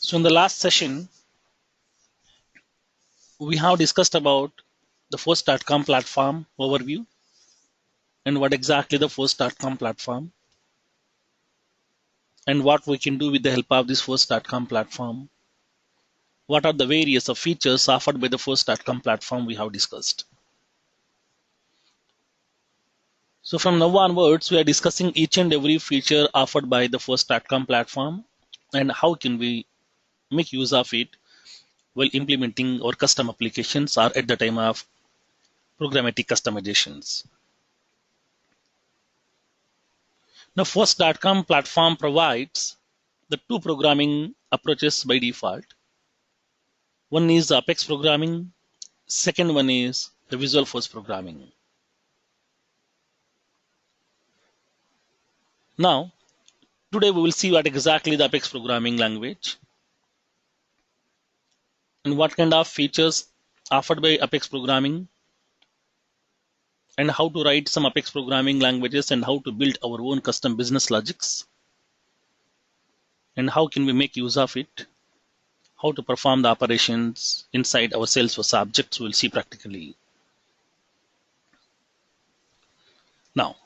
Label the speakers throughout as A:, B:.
A: So in the last session, we have discussed about the Force.com platform overview and what exactly the Force.com platform and what we can do with the help of this Force.com platform. What are the various of features offered by the Force.com platform we have discussed. So from now onwards, we are discussing each and every feature offered by the Force.com platform and how can we make use of it while implementing our custom applications or at the time of programmatic customizations. Now, Force.com platform provides the two programming approaches by default. One is the Apex programming, second one is the Visual Force programming. Now, today we will see what exactly the Apex programming language and what kind of features offered by Apex programming and how to write some Apex programming languages and how to build our own custom business logics and how can we make use of it, how to perform the operations inside our Salesforce objects we'll see practically. Now,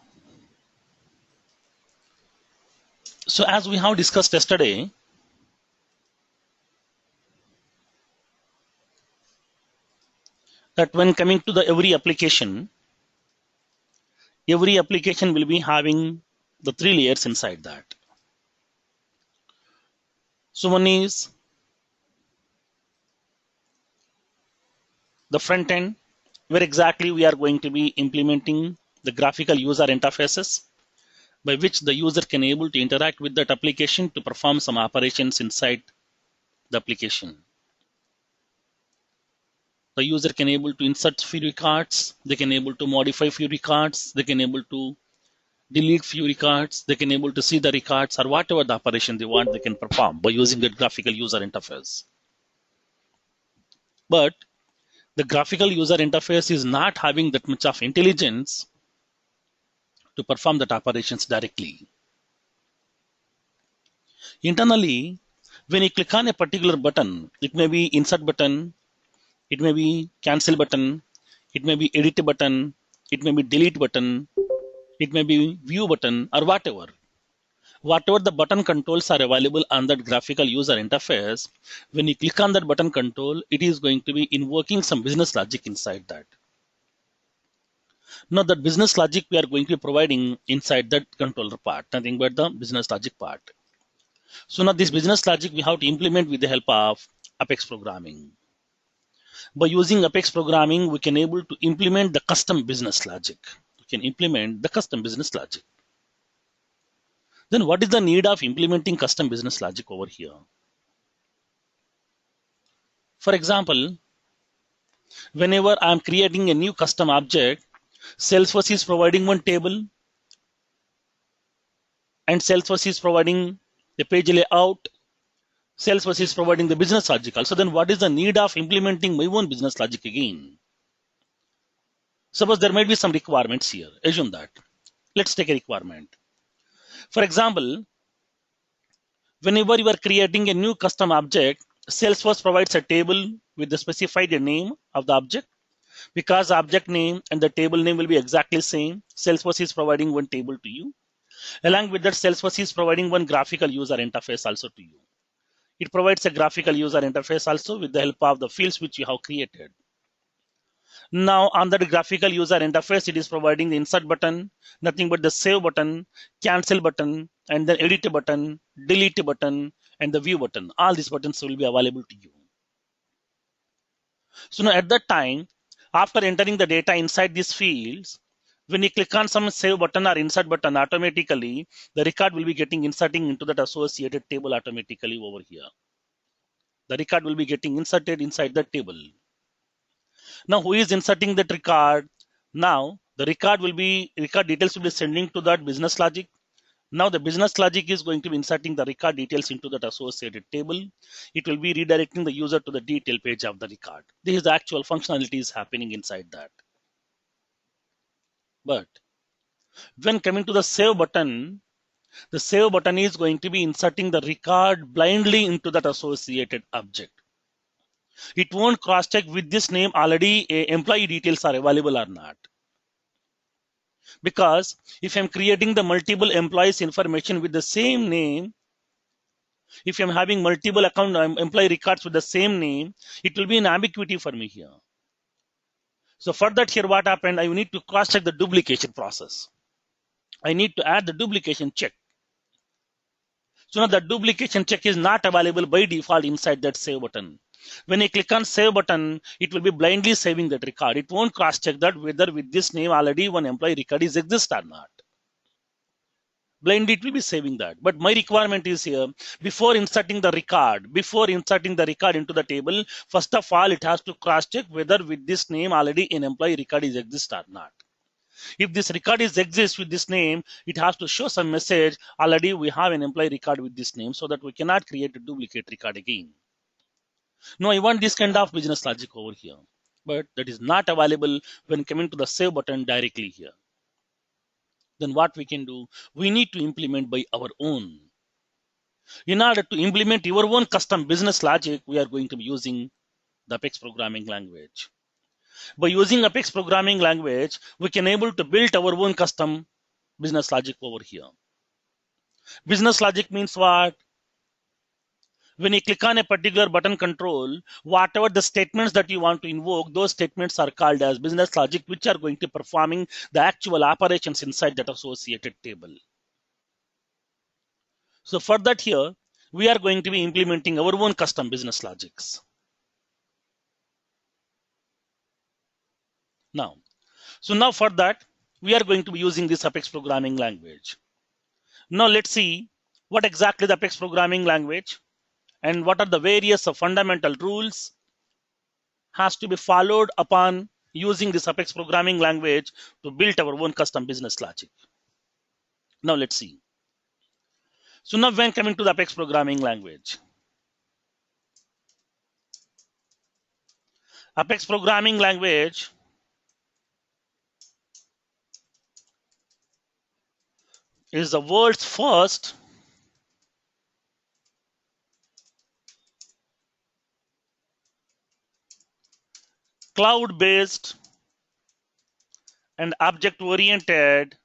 A: so as we have discussed yesterday, that when coming to the every application will be having the three layers inside that. So one is the front end, where exactly we are going to be implementing the graphical user interfaces by which the user can able to interact with that application to perform some operations inside the application. The user can able to insert few records, they can able to modify few records, they can able to delete few records, they can able to see the records or whatever the operation they want they can perform by using that graphical user interface. But the graphical user interface is not having that much of intelligence to perform that operations directly. Internally, when you click on a particular button, it may be insert button, it may be cancel button, it may be edit button, it may be delete button, it may be view button or whatever. Whatever the button controls are available on that graphical user interface, when you click on that button control, it is going to be invoking some business logic inside that. Now that business logic we are going to be providing inside that controller part, nothing but the business logic part. So now this business logic we have to implement with the help of Apex programming. By using Apex programming, we can able to implement the custom business logic. We can implement the custom business logic. Then what is the need of implementing custom business logic over here? For example, whenever I'm creating a new custom object, Salesforce is providing one table and Salesforce is providing the page layout. Salesforce is providing the business logic. Also, then what is the need of implementing my own business logic again? Suppose there might be some requirements here. Assume that. Let's take a requirement. For example, whenever you are creating a new custom object, Salesforce provides a table with the specified name of the object. Because the object name and the table name will be exactly same, Salesforce is providing one table to you. Along with that, Salesforce is providing one graphical user interface also to you. It provides a graphical user interface also with the help of the fields which you have created. Now on that graphical user interface, it is providing the insert button, nothing but the save button, cancel button, and then edit button, delete button, and the view button. All these buttons will be available to you. So now at that time, after entering the data inside these fields, when you click on some save button or insert button, automatically the record will be getting inserting into that associated table automatically over here. The record will be getting inserted inside the table. Now who is inserting that record? Now the record details will be sending to that business logic. Now the business logic is going to be inserting the record details into that associated table. It will be redirecting the user to the detail page of the record. This is the actual functionality is happening inside that. But when coming to the save button, The save button is going to be inserting the record blindly into that associated object. It won't cross check with this name already employee details are available or not. Because if I'm creating the multiple employees information with the same name, if I'm having multiple account employee records with the same name, it will be an ambiguity for me here. So for that here what happened, I need to cross check the duplication process. I need to add the duplication check. So now the duplication check is not available by default inside that save button. When I click on save button, it will be blindly saving that record. It won't cross check that whether with this name already one employee record is exist or not. Blindly it will be saving that. But my requirement is here, before inserting the record into the table, first of all, it has to cross check whether with this name already an employee record is exist or not. If this record is exists with this name, it has to show some message already we have an employee record with this name, so that we cannot create a duplicate record again. No, I want this kind of business logic over here, but that is not available when coming to the save button directly here. Then what we can do, we need to implement by our own. In order to implement your own custom business logic, we are going to be using the Apex programming language. By using Apex programming language, we can able to build our own custom business logic over here. Business logic means what? When you click on a particular button control, whatever the statements that you want to invoke, those statements are called as business logic, which are going to performing the actual operations inside that associated table. So for that here, we are going to be implementing our own custom business logics. Now for that, we are going to be using this Apex programming language. Now let's see what exactly the Apex programming language and what are the various fundamental rules has to be followed upon using this Apex programming language to build our own custom business logic. Now let's see. So now when coming to the Apex programming language, Apex programming language is the world's first cloud-based and object-oriented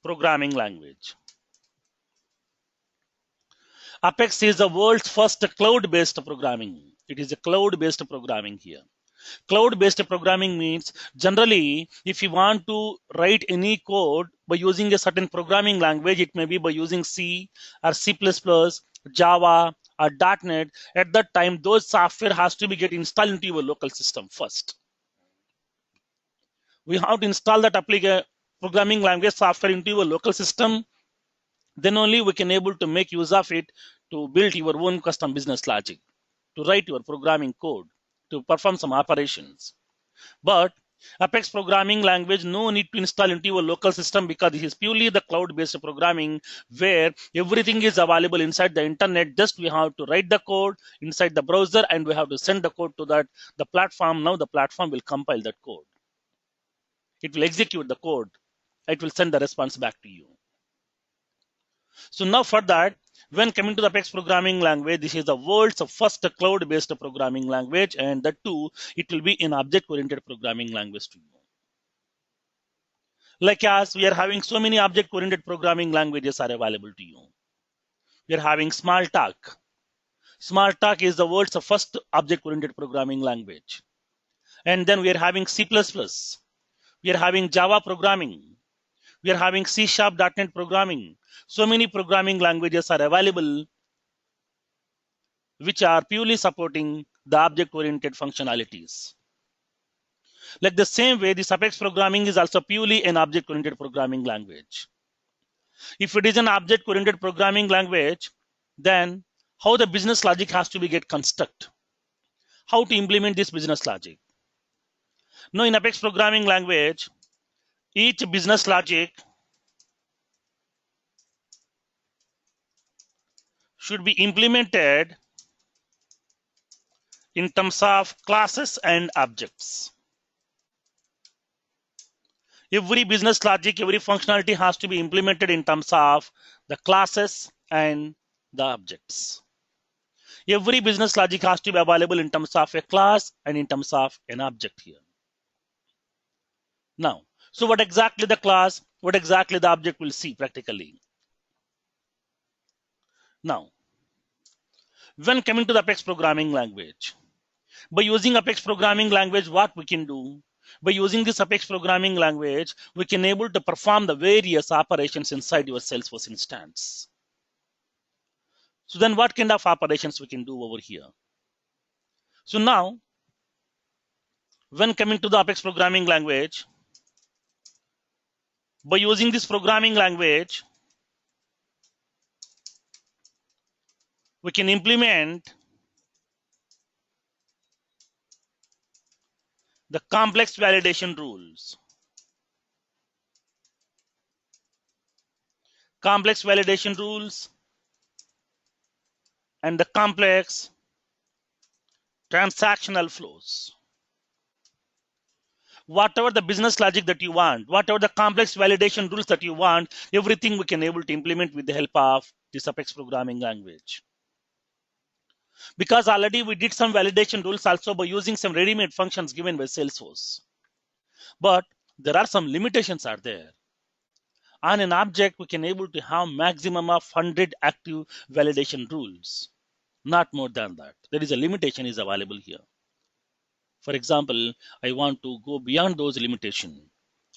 A: programming language. Apex is the world's first cloud-based programming. It is a cloud-based programming here. Cloud-based programming means generally, if you want to write any code by using a certain programming language, it may be by using C or C++, Java or .NET. At that time, those software has to be get installed into your local system first. We have to install that programming language software into your local system. Then only we can able to make use of it to build your own custom business logic, to write your programming code, to perform some operations. But Apex programming language no need to install into your local system, because this is purely the cloud-based programming where everything is available inside the internet. Just we have to write the code inside the browser and we have to send the code to the platform. Now the platform will compile that code. It will execute the code. It will send the response back to you. So now for that, when coming to the Apex programming language, this is the world's first cloud-based programming language, and that too, it will be an object-oriented programming language to you. Like as we are having so many object-oriented programming languages are available to you. We are having Smalltalk. Smalltalk is the world's first object-oriented programming language. And then we are having C++. We are having Java programming. We are having C# .NET programming. So many programming languages are available which are purely supporting the object-oriented functionalities. Like the same way, this Apex programming is also purely an object-oriented programming language. If it is an object-oriented programming language, then how the business logic has to be get construct? How to implement this business logic? Now in Apex programming language, each business logic should be implemented in terms of classes and objects. Every business logic, every functionality has to be implemented in terms of the classes and the objects. Every business logic has to be available in terms of a class and in terms of an object here. Now, so what exactly the class, what exactly the object will see practically. Now, when coming to the Apex programming language, by using Apex programming language, what we can do? By using this Apex programming language, we can able to perform the various operations inside your Salesforce instance. So then what kind of operations we can do over here? So now, when coming to the Apex programming language, by using this programming language, we can implement the complex validation rules. Complex validation rules and the complex transactional flows. Whatever the business logic that you want, whatever the complex validation rules that you want, everything we can able to implement with the help of this Apex programming language. Because already we did some validation rules also by using some ready-made functions given by Salesforce. But there are some limitations are there. On an object, we can able to have maximum of 100 active validation rules, not more than that. There is a limitation is available here. For example, I want to go beyond those limitations.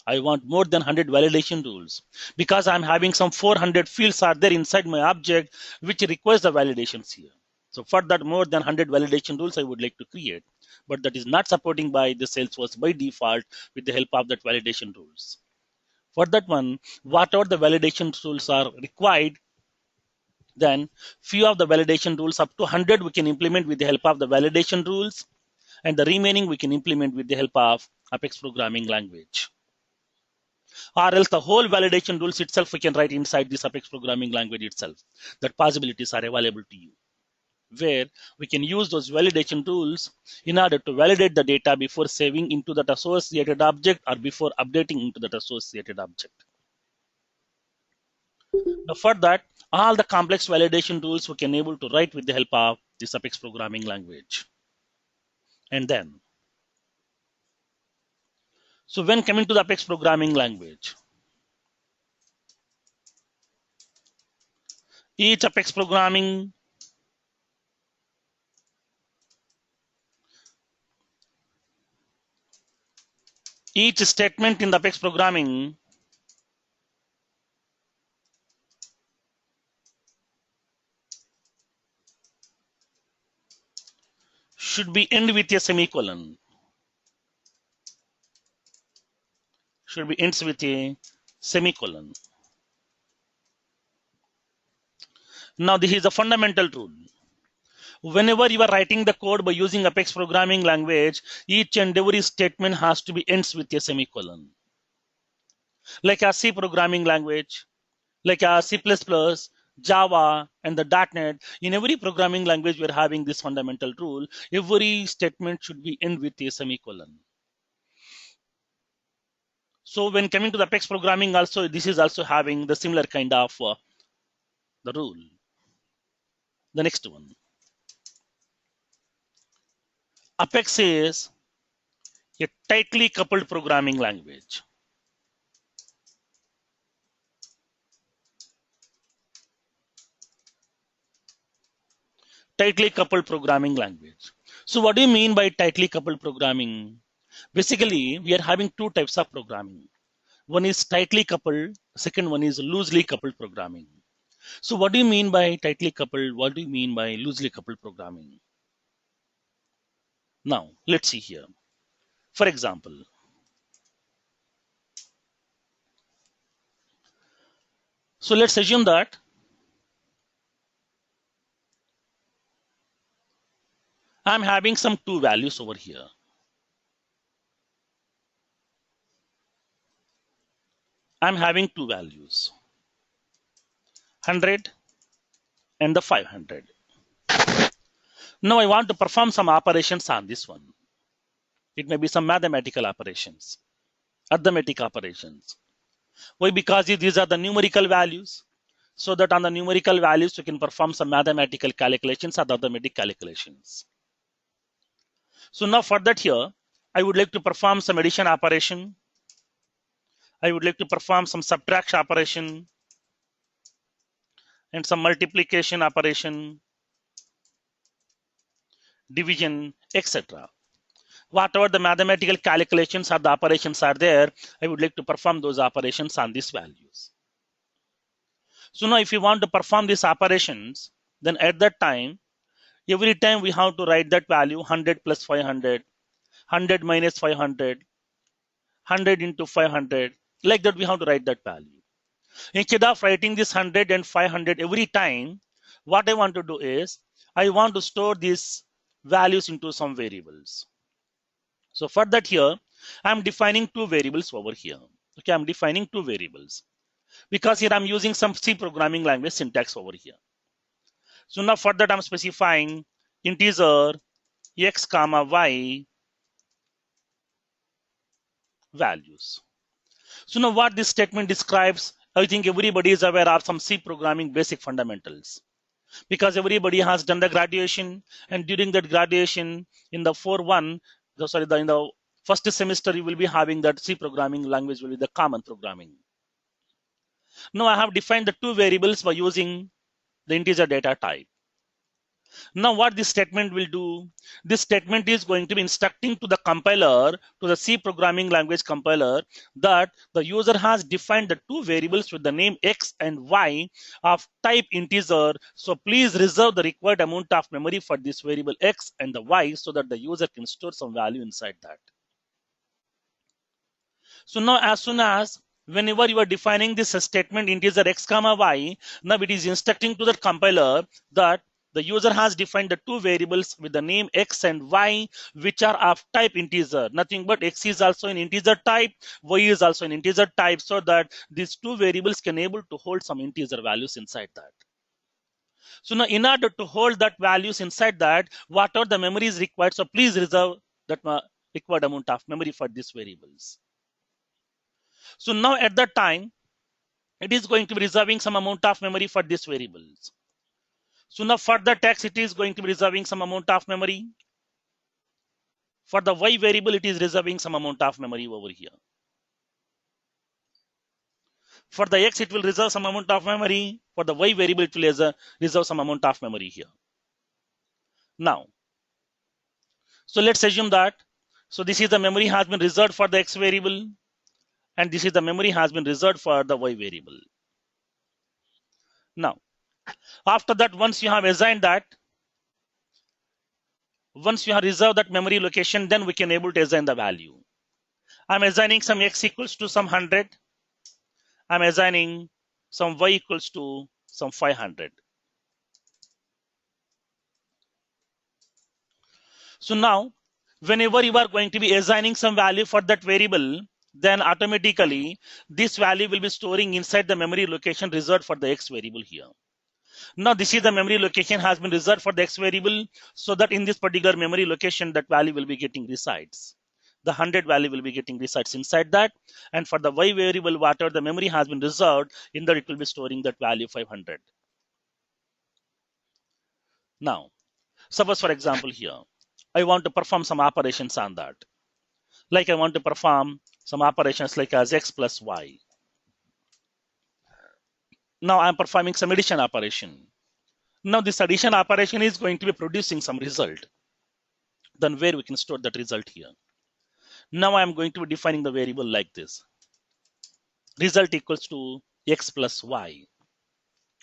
A: I want more than 100 validation rules because I'm having some 400 fields are there inside my object which requires the validations here. So for that more than 100 validation rules I would like to create, but that is not supporting by the Salesforce by default with the help of that validation rules. For that one, whatever the validation rules are required, then few of the validation rules up to 100 we can implement with the help of the validation rules, and the remaining we can implement with the help of Apex programming language. Or else the whole validation rules itself we can write inside this Apex programming language itself. That possibilities are available to you, where we can use those validation rules in order to validate the data before saving into that associated object or before updating into that associated object. Now for that, all the complex validation rules we can able to write with the help of this Apex programming language. And then, so when coming to the Apex programming language, each Apex programming each statement in the Apex programming should be end with a semicolon. Should be ends with a semicolon. Now this is a fundamental rule. Whenever you are writing the code by using Apex programming language, each and every statement has to be ends with a semicolon. Like a C programming language, like a C++, Java, and the .NET, in every programming language we're having this fundamental rule. Every statement should be end with a semicolon. So when coming to the Apex programming also, this is also having the similar kind of the rule. The next one. Apex is a tightly coupled programming language. Tightly coupled programming language. So what do you mean by tightly coupled programming? Basically, we are having two types of programming. One is tightly coupled, second one is loosely coupled programming. So what do you mean by tightly coupled? What do you mean by loosely coupled programming? Now, let's see here. For example, so let's assume that I'm having some two values over here. I'm having two values, 100 and the 500. Now I want to perform some operations on this one. It may be some mathematical operations. arithmetic operations. Why? Because these are the numerical values. So that on the numerical values, you can perform some mathematical calculations or the arithmetic calculations. So now for that here, I would like to perform some addition operation. I would like to perform some subtraction operation and some multiplication operation, division, etc. Whatever the mathematical calculations or the operations are there, I would like to perform those operations on these values. So now if you want to perform these operations, then at that time, every time we have to write that value 100 plus 500, 100 minus 500, 100 into 500, like that we have to write that value. Instead of writing this 100 and 500 every time, what I want to do is, I want to store these values into some variables. So for that here, I'm defining two variables over here. Okay, I'm defining two variables because here I'm using some C programming language syntax over here. So now for that I'm specifying integer x comma y values. So now what this statement describes, I think everybody is aware of some C programming basic fundamentals because everybody has done the graduation, and during that graduation in the in the first semester you will be having that C programming language will be the common programming. Now I have defined the two variables by using the integer data type. Now what this statement will do, this statement is going to be instructing to the compiler, to the C programming language compiler, that the user has defined the two variables with the name x and y of type integer. So please reserve the required amount of memory for this variable x and the y so that the user can store some value inside that. So now as soon as whenever you are defining this statement integer x comma y, now it is instructing to the compiler that the user has defined the two variables with the name x and y, which are of type integer. Nothing but x is also an integer type, y is also an integer type, so that these two variables can able to hold some integer values inside that. So now in order to hold that values inside that, whatever the memory is required, so please reserve that required amount of memory for these variables. So now at that time, it is going to be reserving some amount of memory for these variables. So now for the text, it is going to be reserving some amount of memory. For the y variable, it is reserving some amount of memory over here. For the x, it will reserve some amount of memory. For the y variable, it will reserve some amount of memory here. Now, so let's assume that, so this is the memory has been reserved for the x variable, and this is the memory has been reserved for the y variable. Now, after that, once you have assigned that, once you have reserved that memory location, then we can able to assign the value. I'm assigning some x equals to some 100. I'm assigning some y equals to some 500. So now, whenever you are going to be assigning some value for that variable, then automatically this value will be storing inside the memory location reserved for the x variable here. Now this is the memory location has been reserved for the x variable, so that in this particular memory location that value will be getting resides. The 100 value will be getting resides inside that, and for the y variable, whatever the memory has been reserved, in that it will be storing that value 500. Now, suppose for example here, I want to perform some operations on that. Like I want to perform some operations like as x plus y. Now I'm performing some addition operation. Now this addition operation is going to be producing some result. Then where we can store that result here. Now I'm going to be defining the variable like this. Result equals to x plus y.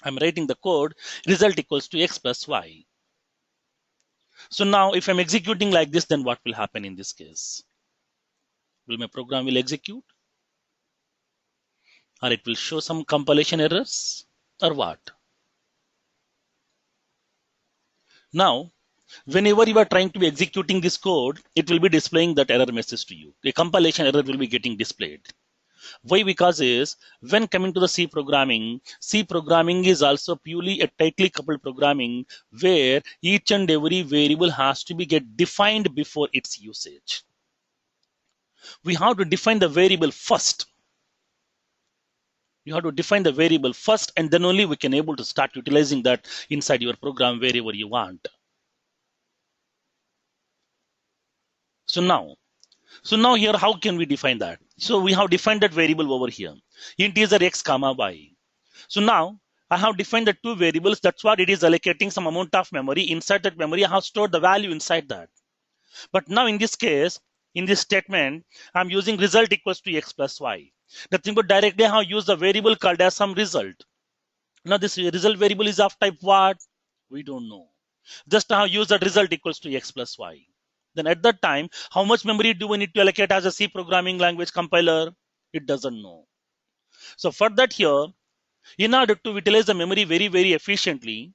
A: I'm writing the code, result equals to x plus y. So now if I'm executing like this, then what will happen in this case? Will my program will execute? Or it will show some compilation errors? Or what? Now, whenever you are trying to be executing this code, it will be displaying that error message to you. A compilation error will be getting displayed. Why? Because is when coming to the C programming is also purely a tightly coupled programming where each and every variable has to be get defined before its usage. We have to define the variable first. You have to define the variable first, and then only we can able to start utilizing that inside your program wherever you want. So now here, how can we define that? So we have defined that variable over here. Integer x comma y. So now I have defined the two variables. That's what it is allocating some amount of memory. Inside that memory, I have stored the value inside that. But now in this case, in this statement, I'm using result equals to x plus y. Nothing but directly I have used the variable called as some result. Now this result variable is of type what? We don't know. Just I have used that result equals to x plus y. Then at that time, how much memory do we need to allocate as a C programming language compiler? It doesn't know. So for that here, in order to utilize the memory very, very efficiently,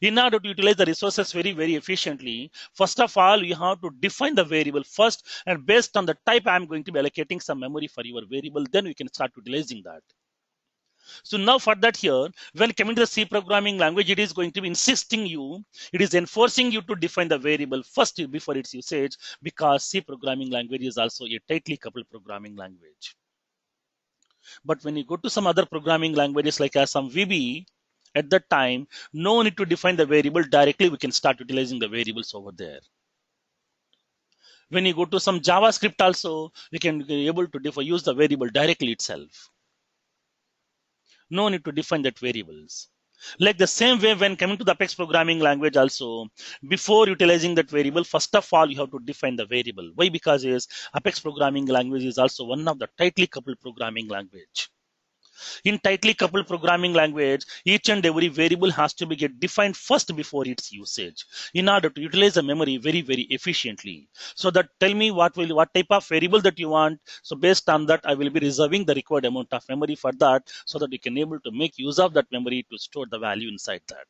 A: in order to utilize the resources very, very efficiently, first of all, you have to define the variable first, and based on the type, I'm going to be allocating some memory for your variable. Then we can start utilizing that. So now for that here, when coming to the C programming language, it is going to be insisting you, it is enforcing you to define the variable first before its usage, because C programming language is also a tightly coupled programming language. But when you go to some other programming languages like as some VB, at that time, no need to define the variable directly. We can start utilizing the variables over there. When you go to some JavaScript also, we can be able to use the variable directly itself. No need to define that variables. Like the same way when coming to the Apex programming language also, before utilizing that variable, first of all, you have to define the variable. Why? Because Apex programming language is also one of the tightly coupled programming language. In tightly coupled programming language, each and every variable has to be get defined first before its usage in order to utilize the memory very, very efficiently. So that tell me what type of variable that you want. So based on that, I will be reserving the required amount of memory for that, so that you can able to make use of that memory to store the value inside that.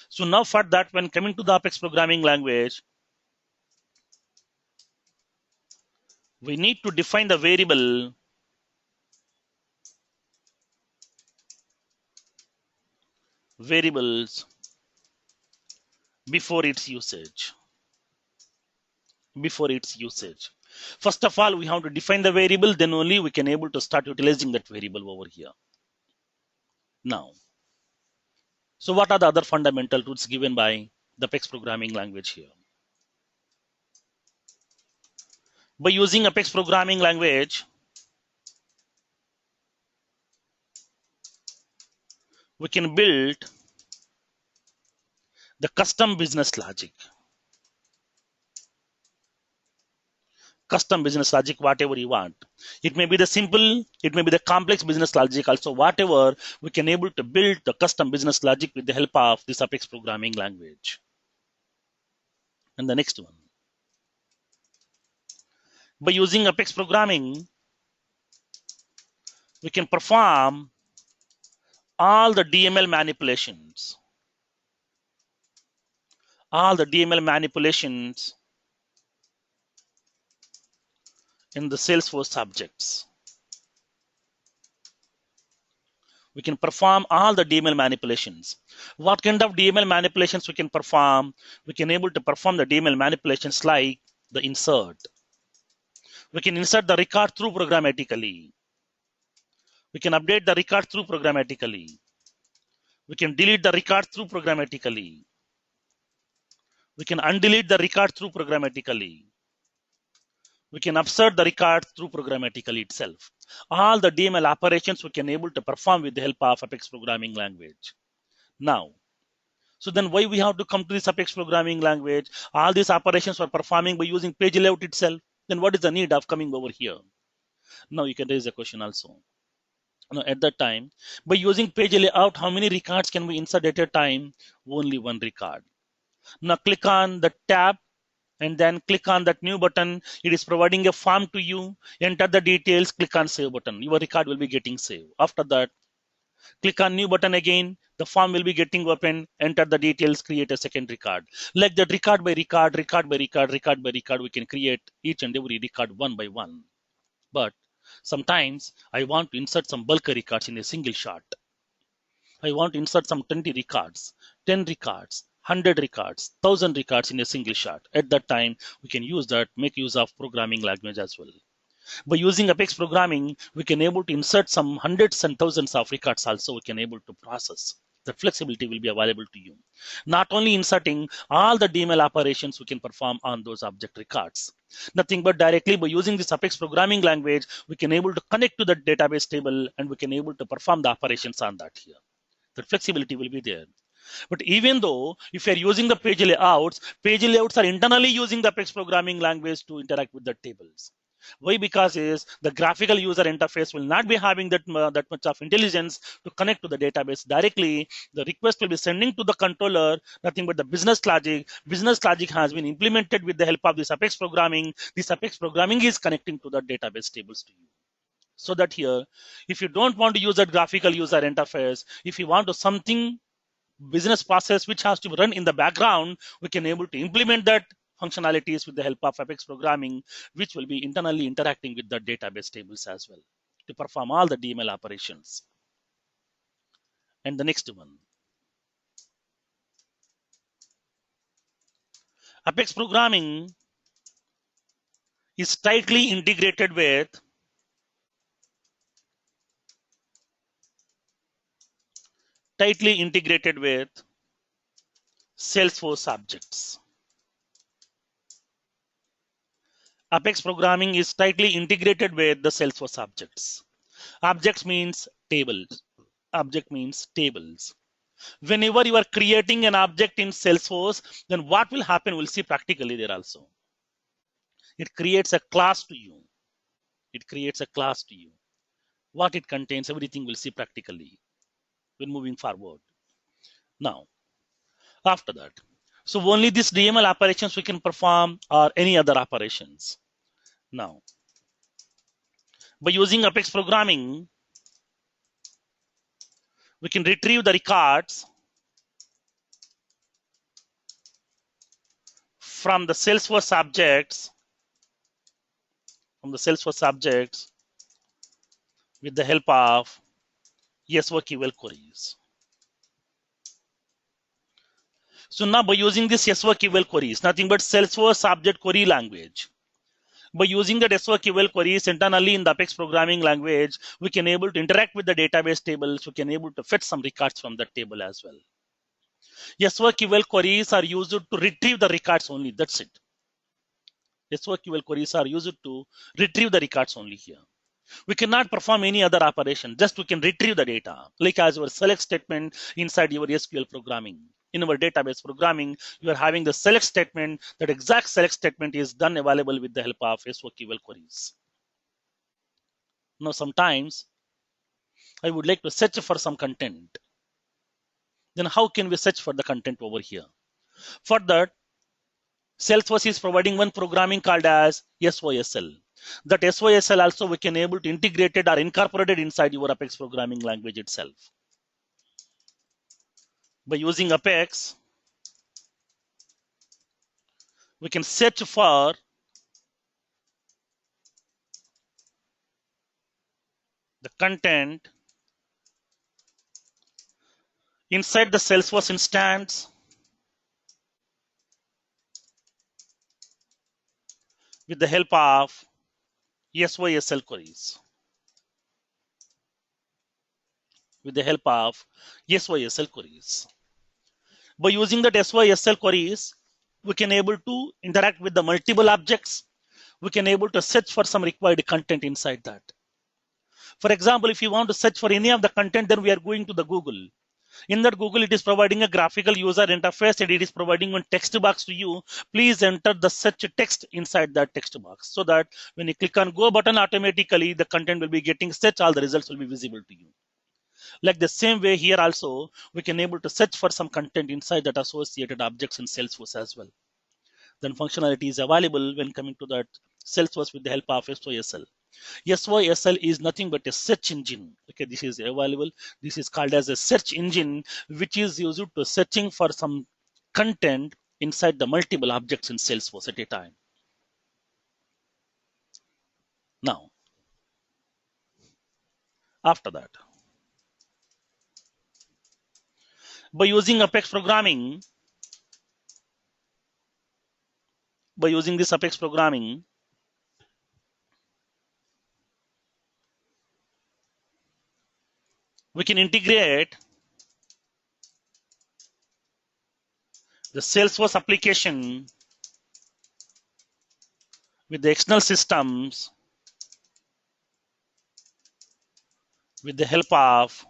A: So now for that, when coming to the Apex programming language, we need to define the variables before its usage. First of all, we have to define the variable, then only we can able to start utilizing that variable over here. Now, so what are the other fundamental rules given by the Apex programming language here? By using Apex programming language, we can build the custom business logic. Custom business logic, whatever you want. It may be the simple, it may be the complex business logic also, whatever, we can able to build the custom business logic with the help of this Apex programming language. And the next one. By using Apex programming, we can perform all the DML manipulations. All the DML manipulations in the Salesforce objects. We can perform all the DML manipulations. What kind of DML manipulations we can perform? We can able to perform the DML manipulations like the insert. We can insert the record through programmatically. We can update the record through programmatically. We can delete the record through programmatically. We can undelete the record through programmatically. We can upsert the record through programmatically itself. All the DML operations we can able to perform with the help of Apex programming language. Now, so then why we have to come to this Apex programming language? All these operations are performing by using page layout itself. Then what is the need of coming over here? Now you can raise a question also. Now at that time, by using page layout, how many records can we insert at a time? Only one record. Now click on the tab and then click on that new button. It is providing a form to you. Enter the details, click on save button. Your record will be getting saved. After that, click on new button again. The form will be getting open. Enter the details, create a second record. Like that, record by record, we can create each and every record one by one. But sometimes I want to insert some bulk records in a single shot. I want to insert some 20 records, 10 records, 100 records, 1000 records in a single shot. At that time, we can use that, make use of programming language as well. By using Apex programming, we can able to insert some hundreds and thousands of records also we can able to process. That flexibility will be available to you. Not only inserting all the DML operations we can perform on those object records. Nothing but directly by using this Apex programming language, we can able to connect to the database table and we can able to perform the operations on that here. That flexibility will be there. But even though if you're using the page layouts are internally using the Apex programming language to interact with the tables. Why? Because is the graphical user interface will not be having that much of intelligence to connect to the database directly. The request will be sending to the controller nothing but the business logic. Business logic has been implemented with the help of this Apex programming. This Apex programming is connecting to the database tables to you. So that here, if you don't want to use that graphical user interface, if you want to something business process which has to run in the background, we can able to implement that functionalities with the help of Apex programming, which will be internally interacting with the database tables as well to perform all the DML operations. And the next one, Apex programming is tightly integrated with Salesforce objects. Apex programming is tightly integrated with the Salesforce objects. Objects means tables. Object means tables. Whenever you are creating an object in Salesforce, then what will happen? We'll see practically there also. It creates a class to you. It creates a class to you. What it contains, everything we'll see practically when moving forward. Now, after that, so only this DML operations we can perform or any other operations. Now, by using Apex programming, we can retrieve the records from the Salesforce objects, with the help of SOQL queries. So now by using this SOQL queries, nothing but Salesforce object query language. By using that SOQL queries internally in the Apex programming language, we can able to interact with the database tables. We can able to fetch some records from that table as well. SOQL queries are used to retrieve the records only. That's it. SOQL queries are used to retrieve the records only here. We cannot perform any other operation. Just we can retrieve the data, like as your select statement inside your SQL programming. In our database programming, you are having the select statement. That exact select statement is done available with the help of SOQL queries. Now, sometimes I would like to search for some content. Then how can we search for the content over here? For that, Salesforce is providing one programming called as SOSL. That SOSL also we can able to integrate it or incorporated inside your Apex programming language itself. By using Apex, we can search for the content inside the Salesforce instance with the help of SOSL queries. By using that SOSL queries, we can able to interact with the multiple objects. We can able to search for some required content inside that. For example, if you want to search for any of the content, then we are going to the Google. In that Google, it is providing a graphical user interface and it is providing one text box to you. Please enter the search text inside that text box so that when you click on go button, automatically the content will be getting searched. All the results will be visible to you. Like the same way here also, we can able to search for some content inside that associated objects in Salesforce as well. Then functionality is available when coming to that Salesforce with the help of SOSL. SOSL is nothing but a search engine. Okay, this is available. This is called as a search engine, which is used to searching for some content inside the multiple objects in Salesforce at a time. Now, after that, by using Apex programming, by using this Apex programming, we can integrate the Salesforce application with the external systems with the help of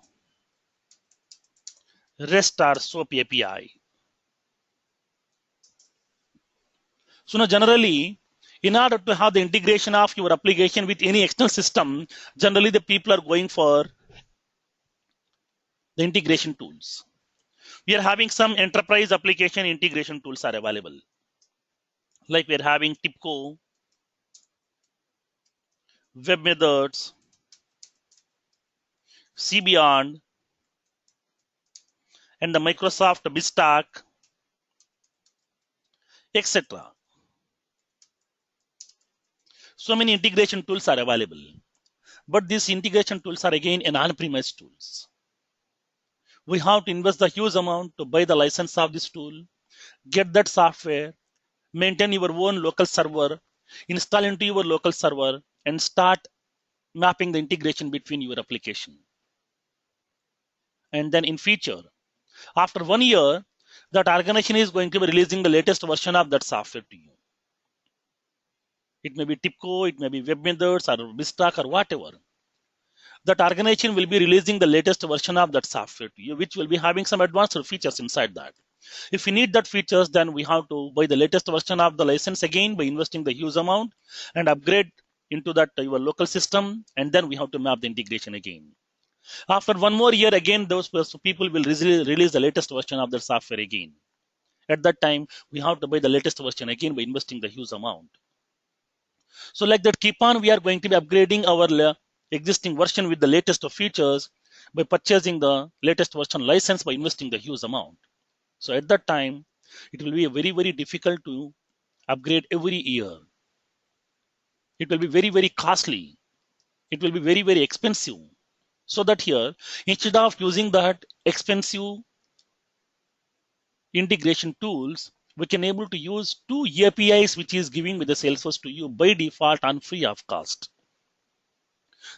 A: REST or SOAP API. So now generally, in order to have the integration of your application with any external system, generally the people are going for the integration tools. We are having some enterprise application integration tools are available. Like we are having TIBCO, WebMethods, CBeyond, and the Microsoft BizTalk, etc. So many integration tools are available. But these integration tools are again an on-premise tools. We have to invest the huge amount to buy the license of this tool, get that software, maintain your own local server, install into your local server, and start mapping the integration between your application. And then in future, after 1 year, that organization is going to be releasing the latest version of that software to you. It may be TIBCO, it may be WebMethods or BizTalk or whatever. That organization will be releasing the latest version of that software to you, which will be having some advanced features inside that. If you need that features, then we have to buy the latest version of the license again by investing the huge amount and upgrade into that your local system, and then we have to map the integration again. After 1 more year, again, those people will release the latest version of the software again. At that time, we have to buy the latest version again by investing the huge amount. So like that, keep on, we are going to be upgrading our existing version with the latest of features by purchasing the latest version license by investing the huge amount. So at that time, it will be very, very difficult to upgrade every year. It will be very, very costly. It will be very, very expensive. So that here, instead of using that expensive integration tools, we can able to use 2 APIs which is giving with the Salesforce to you by default and free of cost.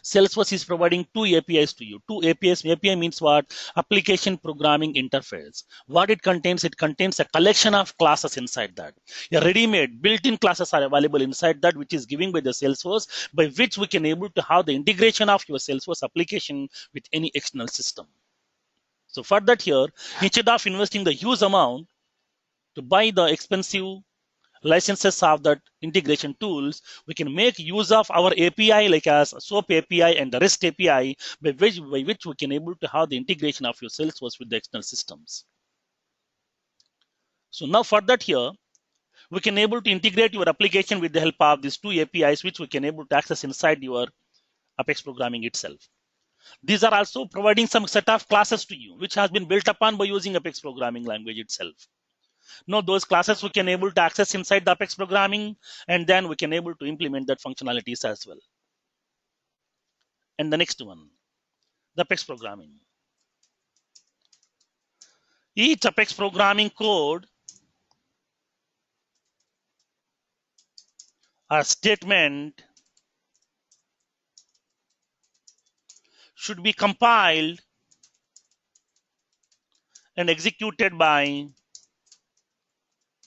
A: Salesforce is providing 2 APIs to you. 2 APIs. API means what? Application Programming Interface. What it contains a collection of classes inside that. A ready-made built-in classes are available inside that, which is giving by the Salesforce, by which we can able to have the integration of your Salesforce application with any external system. So for that here, instead of investing the huge amount to buy the expensive licenses of that integration tools, we can make use of our API like as SOAP API and the REST API by which we can able to have the integration of your Salesforce with the external systems. So now for that here, we can able to integrate your application with the help of these 2 APIs which we can able to access inside your Apex programming itself. These are also providing some set of classes to you which has been built upon by using Apex programming language itself. Now those classes we can able to access inside the Apex programming, and then we can able to implement that functionalities as well. And the next one, the Apex programming. Each Apex programming code or statement should be compiled and executed by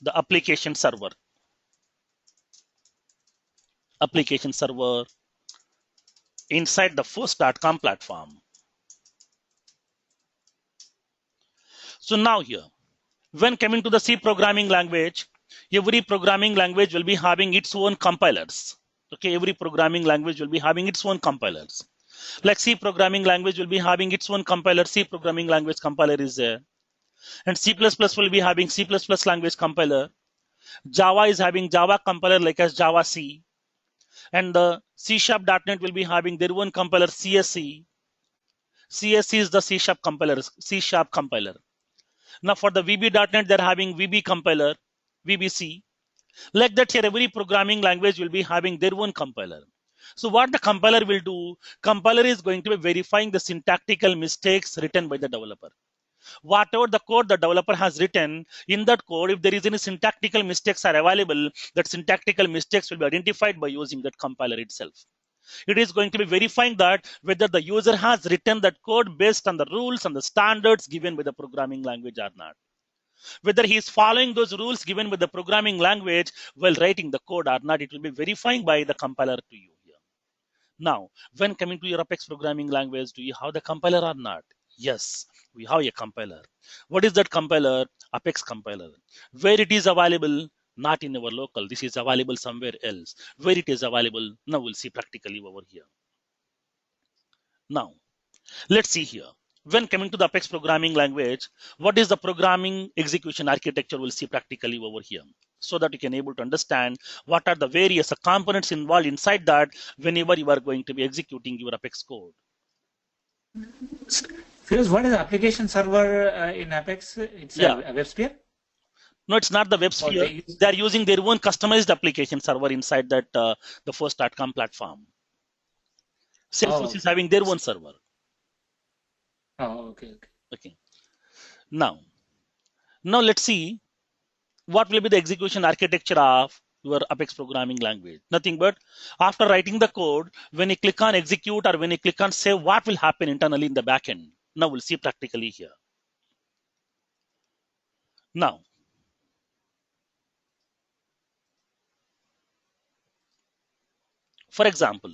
A: the application server. Application server inside the force.com platform. So now here, when coming to the C programming language, every programming language will be having its own compilers. Okay, every programming language will be having its own compilers. Like C programming language will be having its own compiler. C programming language compiler is there. And C++ will be having C++ language compiler. Java is having Java compiler like as Java C. And the C#.NET will be having their own compiler CSC. CSC is the C# compiler, C# compiler. Now for the VB.NET, they're having VB compiler, VBC. Like that here, every programming language will be having their own compiler. So what the compiler will do, compiler is going to be verifying the syntactical mistakes written by the developer. Whatever the code the developer has written, in that code, if there is any syntactical mistakes are available, that syntactical mistakes will be identified by using that compiler itself. It is going to be verifying that whether the user has written that code based on the rules and the standards given by the programming language or not. Whether he is following those rules given by the programming language while writing the code or not, it will be verifying by the compiler to you here. Now, when coming to your Apex programming language, do you have the compiler or not? Yes, we have a compiler. What is that compiler? Apex compiler. Where it is available? Not in our local. This is available somewhere else. Where it is available? Now we'll see practically over here. Now, let's see here. When coming to the Apex programming language, what is the programming execution architecture? We'll see practically over here, so that you can able to understand what are the various components involved inside that whenever you are going to be executing your Apex code.
B: Firoz, what is the application server in Apex? It's a WebSphere?
A: No, it's not the WebSphere. They are using their own customized application server inside that the first.com platform. Salesforce is having their own server.
B: Oh, okay.
A: Now let's see what will be the execution architecture of your Apex programming language. Nothing but after writing the code, when you click on execute or when you click on save, what will happen internally in the backend? Now we'll see practically here. Now, for example,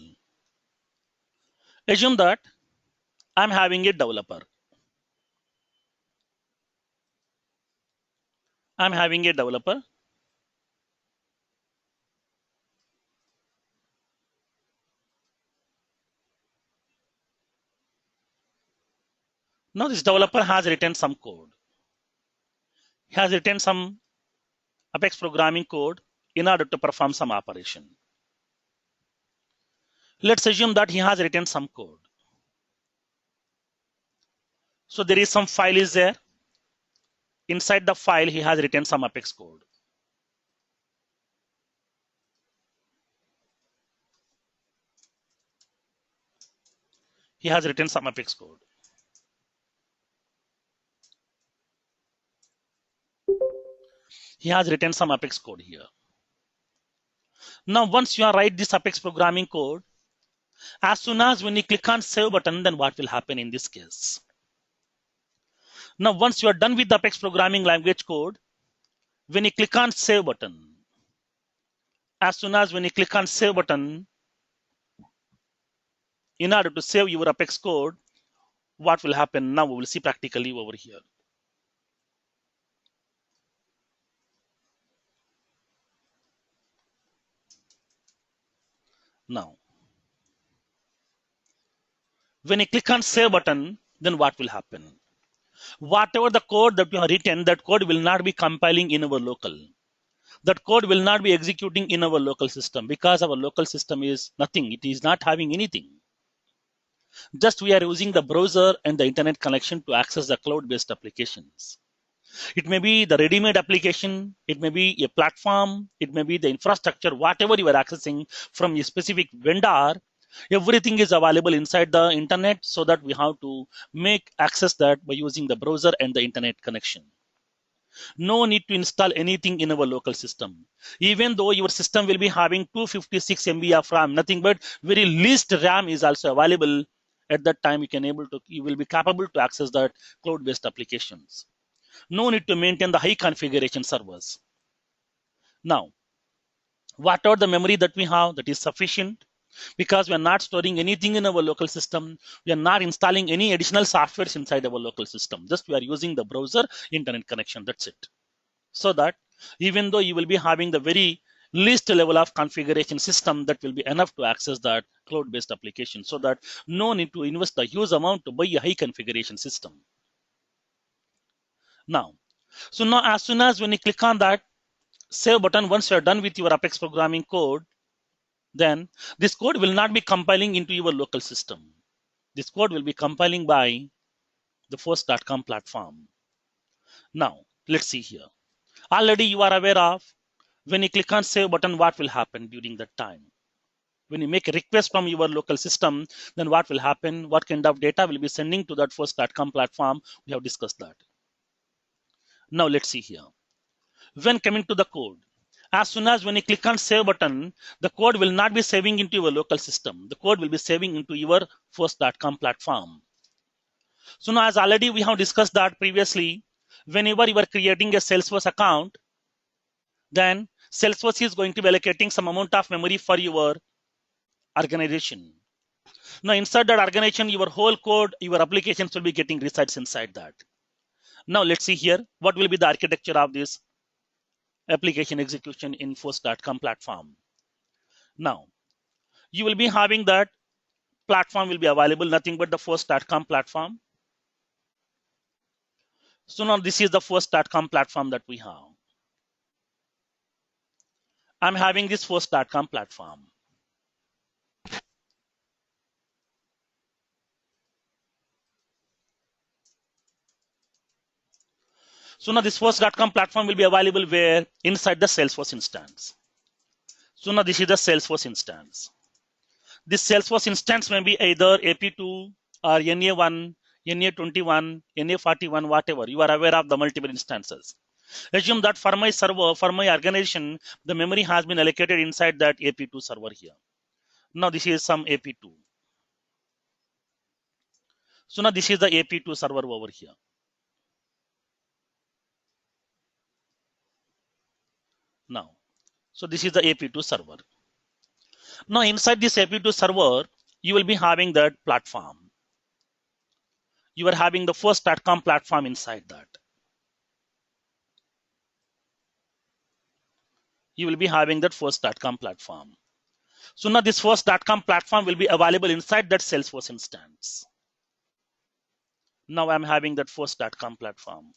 A: assume that I'm having a developer. I'm having a developer. Now this developer has written some code. He has written some Apex programming code in order to perform some operation. Let's assume that he has written some code. So there is some file is there. Inside the file, he has written some Apex code. He has written some Apex code. He has written some Apex code here. Now, once you write this Apex programming code, as soon as when you click on save button, then what will happen in this case? Now, once you are done with the Apex programming language code, when you click on save button, as soon as when you click on save button, in order to save your Apex code, what will happen? Now we will see practically over here. Now, when you click on save button, then what will happen? Whatever the code that you have written, that code will not be compiling in our local. That code will not be executing in our local system because our local system is nothing. It is not having anything. Just we are using the browser and the internet connection to access the cloud-based applications. It may be the ready-made application, it may be a platform, it may be the infrastructure, whatever you are accessing from a specific vendor, everything is available inside the internet, so that we have to make access that by using the browser and the internet connection. No need to install anything in our local system. Even though your system will be having 256 MB of RAM, nothing but very least RAM is also available. At that time, you will be capable to access that cloud-based applications. No need to maintain the high configuration servers. Now, what are the memory that we have that is sufficient? Because we are not storing anything in our local system. We are not installing any additional softwares inside our local system. Just we are using the browser, internet connection. That's it. So that even though you will be having the very least level of configuration system, that will be enough to access that cloud-based application, so that no need to invest a huge amount to buy a high configuration system. Now, as soon as when you click on that save button, once you are done with your Apex programming code, then this code will not be compiling into your local system. This code will be compiling by the first.com platform. Now, let's see here. Already you are aware of when you click on save button, what will happen during that time. When you make a request from your local system, then what will happen? What kind of data will be sending to that first.com platform? We have discussed that. Now let's see here. When coming to the code, as soon as when you click on save button, the code will not be saving into your local system. The code will be saving into your first.com platform. So now, as already we have discussed that previously, whenever you are creating a Salesforce account, then Salesforce is going to be allocating some amount of memory for your organization. Now, inside that organization, your whole code, your applications will be getting resides inside that. Now, let's see here what will be the architecture of this application execution in first.com platform. Now, you will be having that platform will be available, nothing but the first.com platform. So now this is the first.com platform that we have. I'm having this first.com platform. So now this first.com platform will be available where? Inside the Salesforce instance. So now this is the Salesforce instance. This Salesforce instance may be either AP2 or NA1, NA21, NA41, whatever. You are aware of the multiple instances. Assume that for my server, for my organization, the memory has been allocated inside that AP2 server here. Now this is some AP2. So now this is the AP2 server over here. Now, so this is the AP2 server. Now inside this AP2 server, you will be having that platform. You are having the first.com platform inside that. You will be having that first.com platform. So now this first.com platform will be available inside that Salesforce instance. Now I'm having that first.com platform.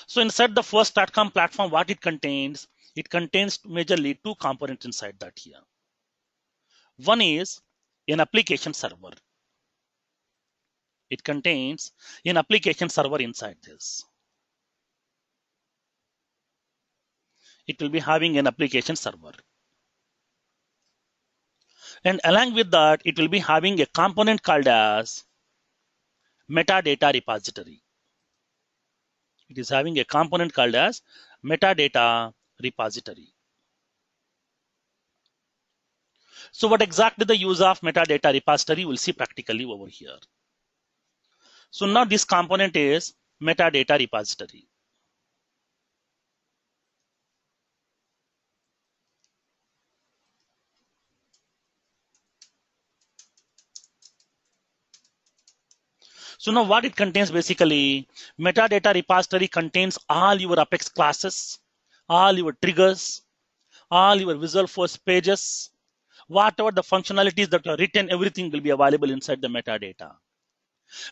A: So inside the first.com platform, what it contains majorly two components inside that here. One is an application server. It contains an application server inside this. It will be having an application server. And along with that, it will be having a component called as metadata repository. It is having a component called as metadata repository. So what exactly the use of metadata repository we'll see practically over here. So now this component is metadata repository. So now what it contains basically, metadata repository contains all your Apex classes, all your triggers, all your Visualforce pages, whatever the functionalities that are written, everything will be available inside the metadata.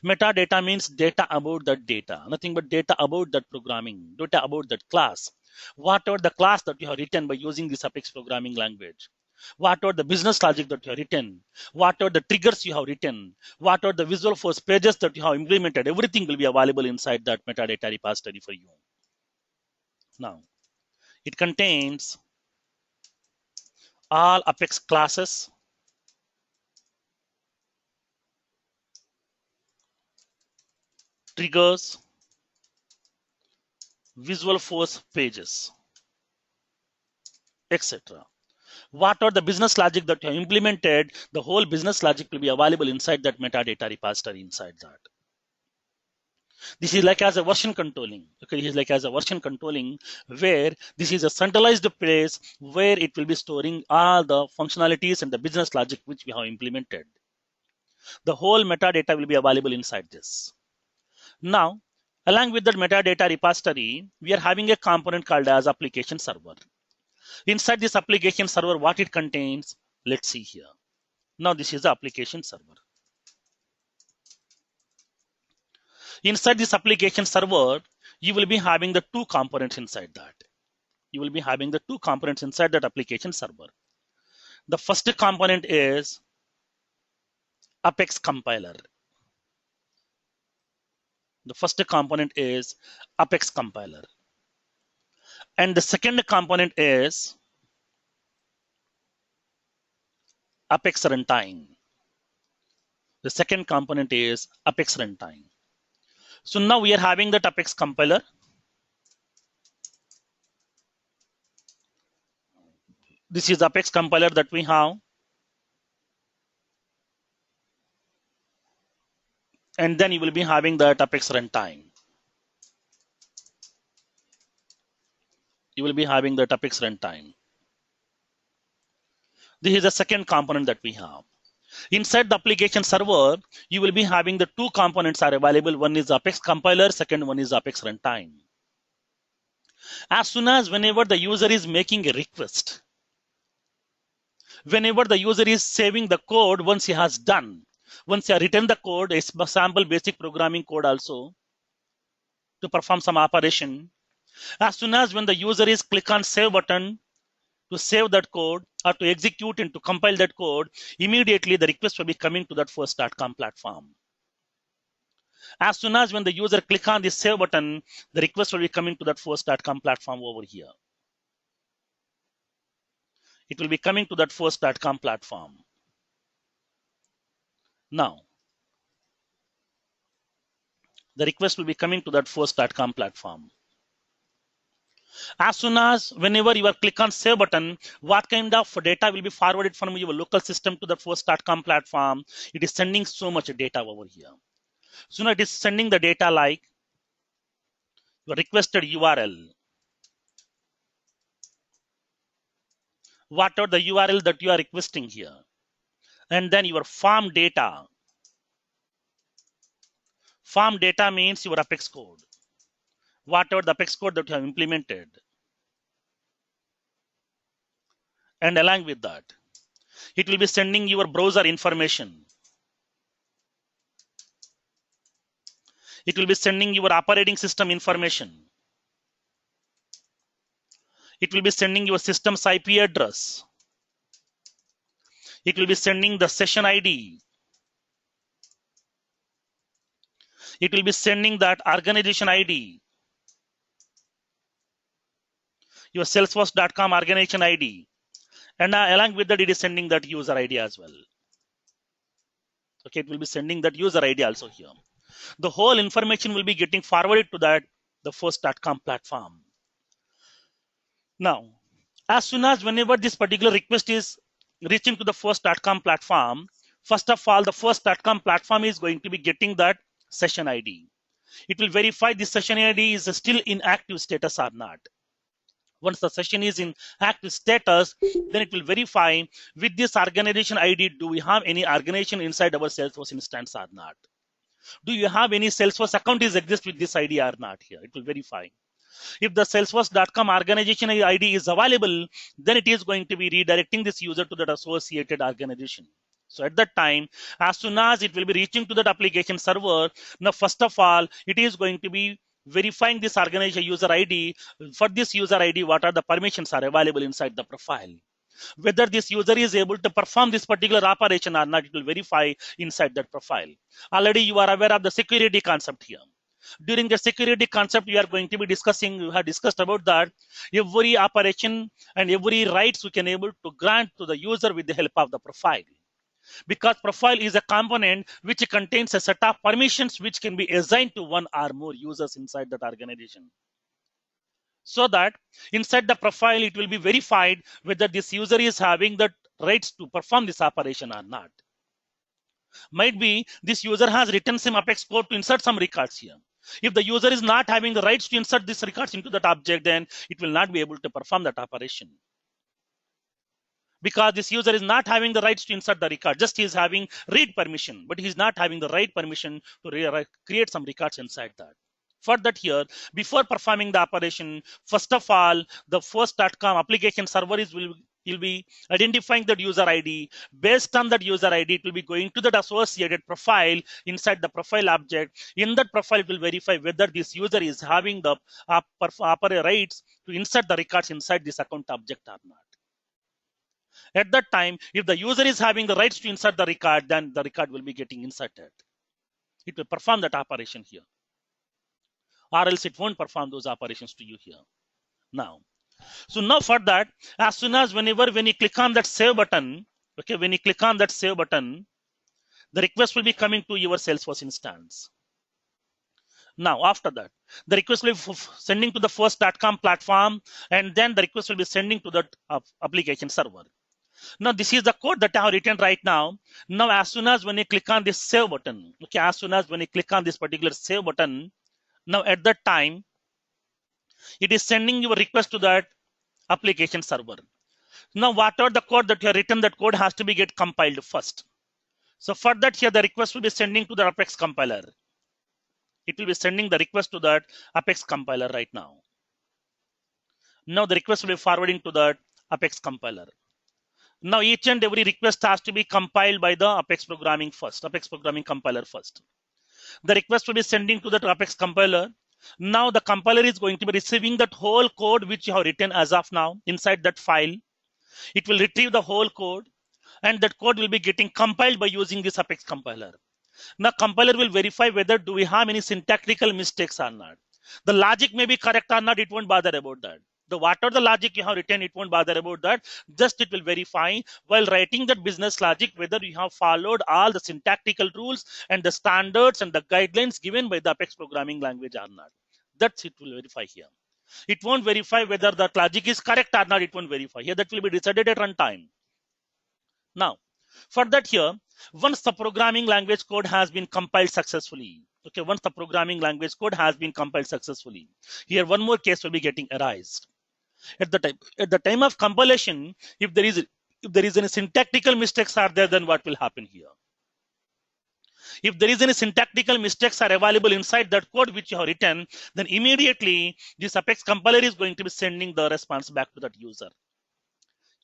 A: Metadata means data about that data, nothing but data about that programming, data about that class, whatever the class that you have written by using this Apex programming language. What are the business logic that you have written? What are the triggers you have written? What are the Visualforce pages that you have implemented? Everything will be available inside that metadata repository for you. Now, it contains all Apex classes, triggers, Visualforce pages, etc. What are the business logic that you have implemented? The whole business logic will be available inside that metadata repository inside that. This is like as a version controlling. Okay, this is like as a version controlling where this is a centralized place where it will be storing all the functionalities and the business logic which we have implemented. The whole metadata will be available inside this. Now, along with that metadata repository, we are having a component called as application server. Inside this application server, what it contains, let's see here. Now this is the application server. Inside this application server, you will be having the two components inside that. You will be having the two components inside that application server. The first component is Apex compiler. The first component is Apex compiler. And the second component is Apex runtime. The second component is Apex runtime. So now we are having that Apex compiler. This is the Apex compiler that we have. And then you will be having that Apex runtime. You will be having that Apex runtime. This is the second component that we have. Inside the application server, you will be having the two components are available. One is Apex compiler, second one is Apex runtime. As soon as whenever the user is making a request, whenever the user is saving the code, once he has done, once he has written the code, a sample basic programming code also to perform some operation, as soon as when the user is click on save button to save that code or to execute and to compile that code, immediately the request will be coming to that first.com platform. As soon as when the user click on the save button, the request will be coming to that first.com platform over here. It will be coming to that first.com platform. Now, the request will be coming to that first.com platform. As soon as whenever you are click on save button, what kind of data will be forwarded from your local system to the first.com platform? It is sending so much data over here. So now it is sending the data like your requested URL, whatever the URL that you are requesting here, and then your form data. Form data means your Apex code, whatever the Apex code that you have implemented. And along with that, it will be sending your browser information. It will be sending your operating system information. It will be sending your system's IP address. It will be sending the session ID. It will be sending that organization ID, your Salesforce.com organization ID. And along with that, it is sending that user ID as well. Okay, it will be sending that user ID also here. The whole information will be getting forwarded to that the first.com platform. Now, as soon as whenever this particular request is reaching to the first.com platform, first of all, the first.com platform is going to be getting that session ID. It will verify this session ID is still in active status or not. Once the session is in active status, then it will verify with this organization ID, do we have any organization inside our Salesforce instance or not? Do you have any Salesforce account is exist with this ID or not here? It will verify. If the Salesforce.com organization ID is available, then it is going to be redirecting this user to that associated organization. So at that time, as soon as it will be reaching to that application server, now first of all, it is going to be verifying this organization user ID. For this user ID, what are the permissions are available inside the profile? Whether this user is able to perform this particular operation or not, it will verify inside that profile. Already you are aware of the security concept here. During the security concept, we are going to be discussing, we have discussed about that. Every operation and every rights we can able to grant to the user with the help of the profile. Because profile is a component which contains a set of permissions which can be assigned to one or more users inside that organization. So that inside the profile, it will be verified whether this user is having the rights to perform this operation or not. Might be this user has written some Apex code to insert some records here. If the user is not having the rights to insert these records into that object, then it will not be able to perform that operation. Because this user is not having the rights to insert the record, just he is having read permission, but he is not having the right permission to create some records inside that. For that here, before performing the operation, first of all, the first.com application server will be identifying that user ID. Based on that user ID, it will be going to that associated profile inside the profile object. In that profile, it will verify whether this user is having the rights to insert the records inside this account object or not. At that time, if the user is having the rights to insert the record, then the record will be getting inserted. It will perform that operation here. Or else it won't perform those operations to you here. Now, so now for that, as soon as when you click on that save button, Okay, when you click on that save button, the request will be coming to your Salesforce instance. Now, after that, the request will be sending to the first.com platform, and then the request will be sending to that application server. Now, this is the code that I have written right now. Now, as soon as when you click on this save button, okay, as soon as when you click on this particular save button, now at that time, it is sending your request to that application server. Now, whatever the code that you have written, that code has to be get compiled first. So for that here, the request will be sending to the Apex compiler. It will be sending the request to that Apex compiler right now. Now the request will be forwarding to that Apex compiler. Now each and every request has to be compiled by the Apex programming compiler first. The request will be sending to that Apex compiler. Now the compiler is going to be receiving that whole code which you have written as of now inside that file. It will retrieve the whole code, and that code will be getting compiled by using this Apex compiler. Now compiler will verify whether do we have any syntactical mistakes or not. The logic may be correct or not, it won't bother about that. Whatever the logic you have written, it won't bother about that. Just it will verify while writing that business logic whether you have followed all the syntactical rules and the standards and the guidelines given by the Apex programming language or not. That's it will verify here. It won't verify whether that logic is correct or not. It won't verify here. That will be decided at runtime. Now, for that here, once the programming language code has been compiled successfully, okay, once the programming language code has been compiled successfully, here one more case will be getting arised. At the time of compilation, if there is any syntactical mistakes are there, then what will happen here? If there is any syntactical mistakes are available inside that code which you have written, then immediately this Apex compiler is going to be sending the response back to that user.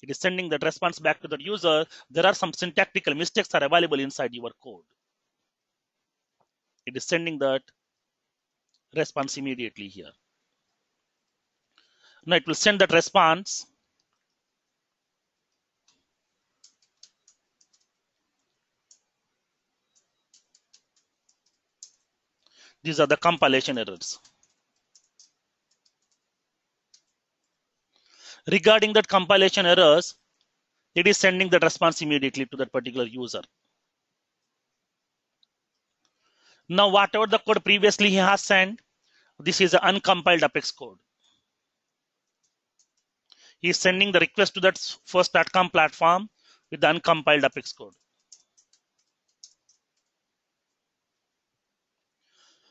A: It is sending that response back to the user. There are some syntactical mistakes are available inside your code. It is sending that response immediately here. Now it will send that response. These are the compilation errors. Regarding that compilation errors, it is sending that response immediately to that particular user. Now, whatever the code previously he has sent, this is an uncompiled Apex code. He is sending the request to that first.com platform with the uncompiled Apex code.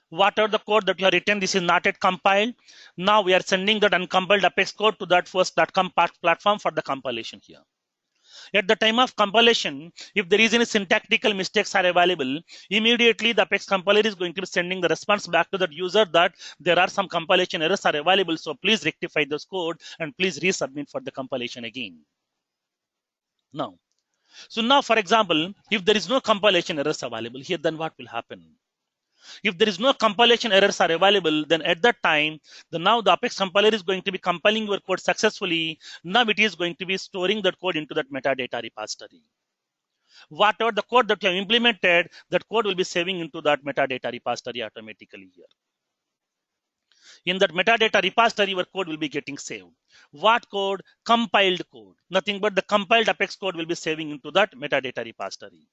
A: Whatever the code that you have written, this is not yet compiled. Now we are sending that uncompiled Apex code to that first.com platform for the compilation here. At the time of compilation, if there is any syntactical mistakes are available, immediately the Apex compiler is going to be sending the response back to that user that there are some compilation errors are available. So please rectify this code and please resubmit for the compilation again. Now, so now, for example, if there is no compilation errors available here, then what will happen? If there is no compilation errors are available, then at that time, now the Apex compiler is going to be compiling your code successfully. Now it is going to be storing that code into that metadata repository. Whatever the code that you have implemented, that code will be saving into that metadata repository automatically here. In that metadata repository, your code will be getting saved. What code? Compiled code. Nothing but the compiled Apex code will be saving into that metadata repository.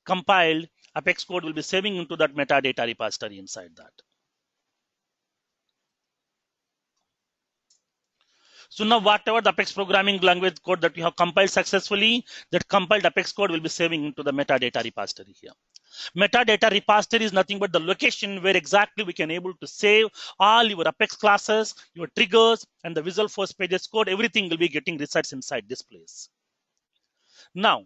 A: Compiled Apex code will be saving into that metadata repository inside that. So now whatever the Apex programming language code that you have compiled successfully, that compiled Apex code will be saving into the metadata repository here. Metadata repository is nothing but the location where exactly we can able to save all your Apex classes, your triggers, and the Visualforce pages code. Everything will be getting resides inside this place. Now,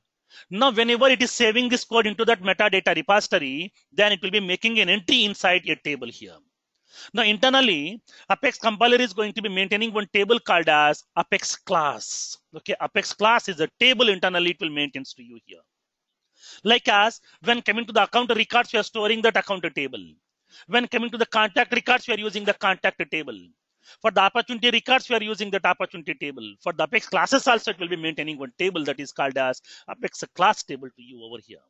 A: whenever it is saving this code into that metadata repository, then it will be making an entry inside a table here. Now, internally, Apex compiler is going to be maintaining one table called as Apex class. Okay, Apex class is a table internally it will maintain to you here. Like as when coming to the account records, we are storing that account table. When coming to the contact records, we are using the contact table. For the opportunity records, we are using that opportunity table. For the Apex classes also, it will be maintaining one table that is called as Apex class table to you over here.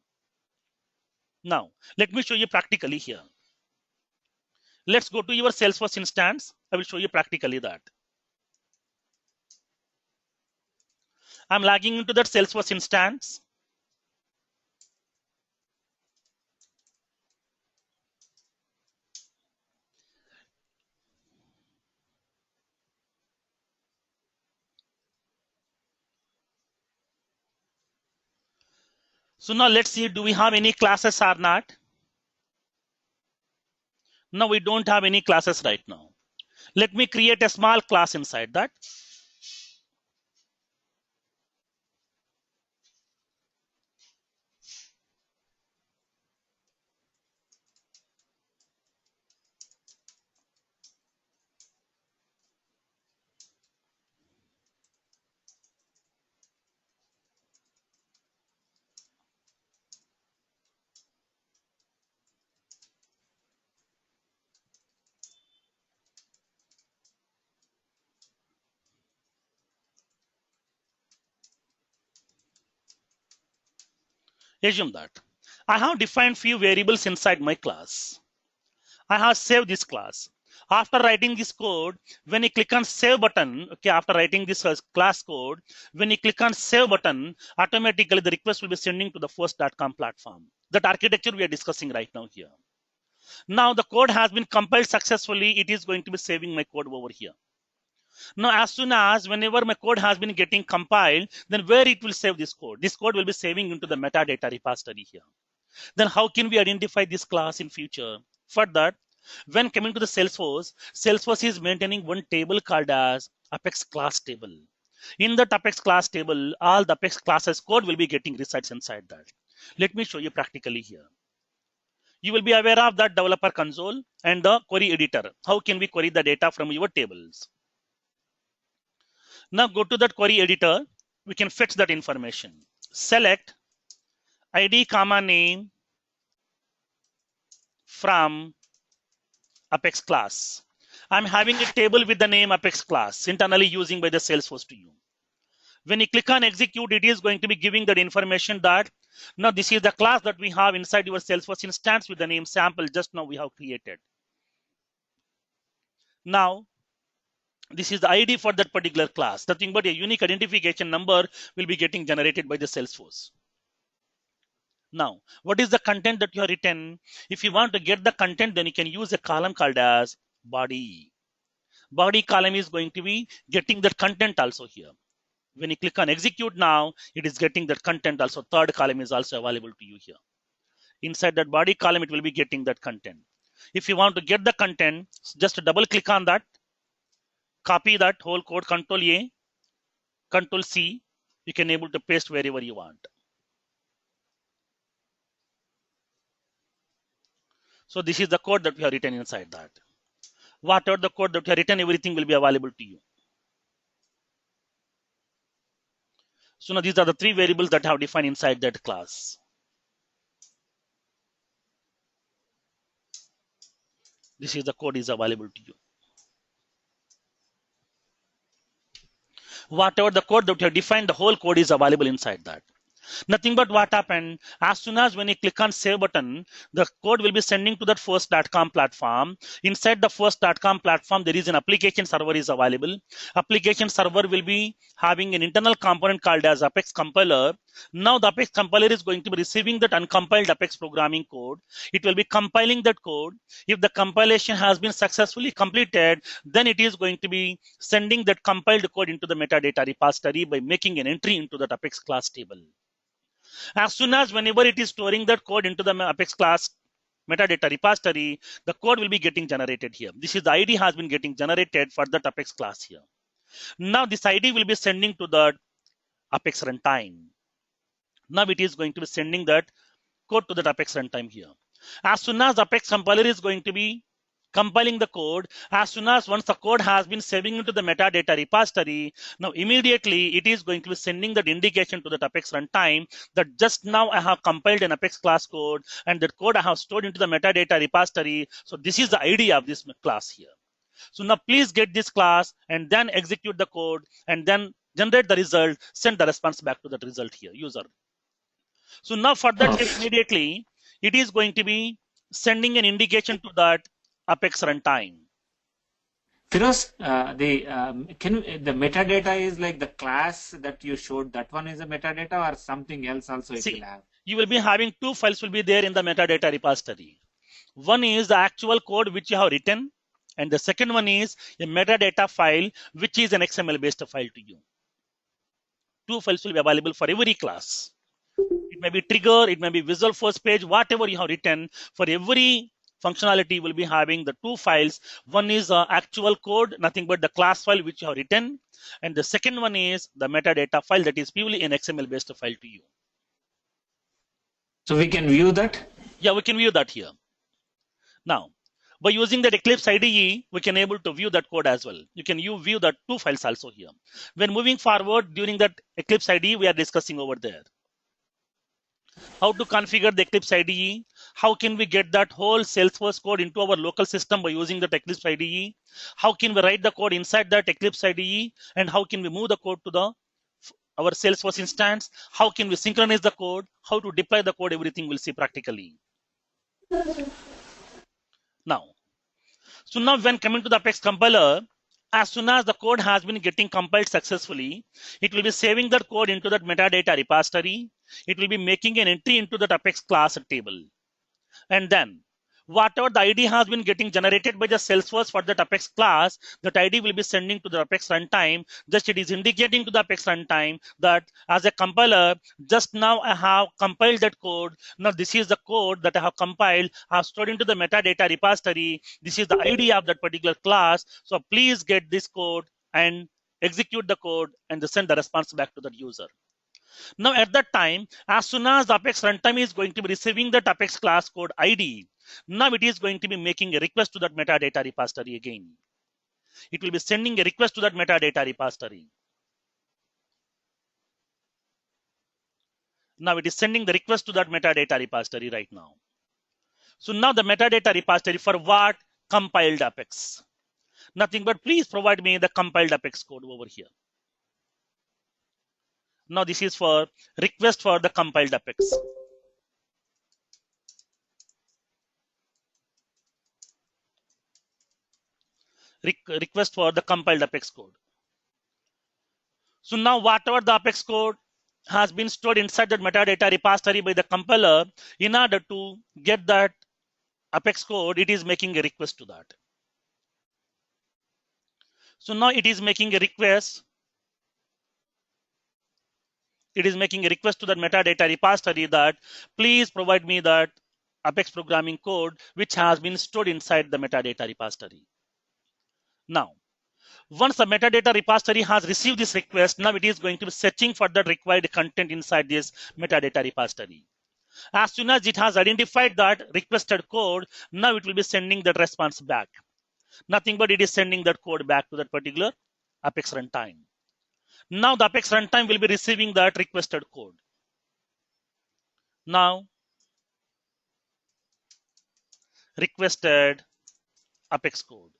A: Now, let me show you practically here. Let's go to your Salesforce instance. I will show you practically that. I'm logging into that Salesforce instance. So now let's see, do we have any classes or not? No, we don't have any classes right now. Let me create a small class inside that. Assume that I have defined few variables inside my class. I have saved this class. After writing this code, when you click on save button, okay, after writing this class code, when you click on save button, automatically the request will be sending to the first.com platform. That architecture we are discussing right now here. Now the code has been compiled successfully. It is going to be saving my code over here. Now, as soon as whenever my code has been getting compiled, then where it will save this code? This code will be saving into the metadata repository here. Then how can we identify this class in future? For that, when coming to the Salesforce, Salesforce is maintaining one table called as Apex class table. In that Apex class table, all the Apex classes code will be getting resides inside that. Let me show you practically here. You will be aware of that developer console and the query editor. How can we query the data from your tables? Now go to that query editor. We can fetch that information. Select ID comma name from Apex class. I'm having a table with the name Apex class internally using by the Salesforce to you. When you click on execute, it is going to be giving that information that now this is the class that we have inside your Salesforce instance with the name sample just now we have created. Now, this is the ID for that particular class. Nothing but a unique identification number will be getting generated by the Salesforce. Now, what is the content that you have written? If you want to get the content, then you can use a column called as body. Body column is going to be getting that content also here. When you click on execute now, it is getting that content also. Third column is also available to you here. Inside that body column, it will be getting that content. If you want to get the content, just double click on that, copy that whole code, Control A, Control C, you can able to paste wherever you want. So this is the code that we have written inside that. Whatever the code that we have written, everything will be available to you. So now these are the three variables that I have defined inside that class. This is the code is available to you. Whatever the code that you have defined, the whole code is available inside that. Nothing but what happened, as soon as when you click on save button, the code will be sending to that first.com platform. Inside the first.com platform, there is an application server is available. Application server will be having an internal component called as Apex compiler. Now the Apex compiler is going to be receiving that uncompiled Apex programming code. It will be compiling that code. If the compilation has been successfully completed, then it is going to be sending that compiled code into the metadata repository by making an entry into that Apex class table. As soon as whenever it is storing that code into the Apex class metadata repository, the code will be getting generated here. This is the ID has been getting generated for that Apex class here. Now this ID will be sending to the Apex runtime. Now it is going to be sending that code to the Apex runtime here. As soon as Apex compiler is going to be compiling the code, as soon as once the code has been saving into the metadata repository, now immediately it is going to be sending that indication to the Apex runtime that just now I have compiled an Apex class code and that code I have stored into the metadata repository. So this is the ID of this class here. So now please get this class and then execute the code and then generate the result, send the response back to that result here, user. So now for that immediately, it is going to be sending an indication to that Apex runtime.
B: Firoz, the metadata is like the class that you showed, that one is a metadata or something else also it will
A: See,
B: have?
A: you will be having two files will be there in the metadata repository. One is the actual code which you have written, and the second one is a metadata file which is an XML based file to you. Two files will be available for every class. It may be trigger, it may be visual first page, whatever you have written. For every functionality, will be having the two files. One is the actual code, nothing but the class file which you have written, and the second one is the metadata file that is purely an XML based file to you.
B: So we can view that?
A: Yeah, we can view that here. Now, by using that Eclipse IDE, we can able to view that code as well. You can view that two files also here. When moving forward during that Eclipse IDE, we are discussing over there. How to configure the Eclipse IDE? How can we get that whole Salesforce code into our local system by using the Eclipse IDE? How can we write the code inside that Eclipse IDE? And how can we move the code to our Salesforce instance? How can we synchronize the code? How to deploy the code? Everything we'll see practically. Now, so now when coming to the Apex compiler, as soon as the code has been getting compiled successfully, it will be saving that code into that metadata repository. It will be making an entry into that Apex class table. And then whatever the ID has been getting generated by the Salesforce for that Apex class, that ID will be sending to the Apex runtime. Just it is indicating to the Apex runtime that as a compiler, just now I have compiled that code. Now this is the code that I have compiled, I have stored into the metadata repository. This is the ID of that particular class. So please get this code and execute the code and send the response back to the user. Now at that time, as soon as the Apex runtime is going to be receiving that Apex class code ID, now it is going to be making a request to that metadata repository again. It will be sending a request to that metadata repository. Now it is sending the request to that metadata repository right now. So now the metadata repository for what? Compiled Apex. Nothing but please provide me the compiled Apex code over here. Now this is for request for the compiled Apex. Request for the compiled Apex code. So now whatever the Apex code has been stored inside that metadata repository by the compiler, in order to get that Apex code, it is making a request to that. So now it is making a request. It is making a request to that metadata repository that please provide me that Apex programming code which has been stored inside the metadata repository. Now, once the metadata repository has received this request, now it is going to be searching for the required content inside this metadata repository. As soon as it has identified that requested code, now it will be sending that response back. Nothing but it is sending that code back to that particular Apex runtime. Now the Apex runtime will be receiving that requested code. Now, requested Apex code.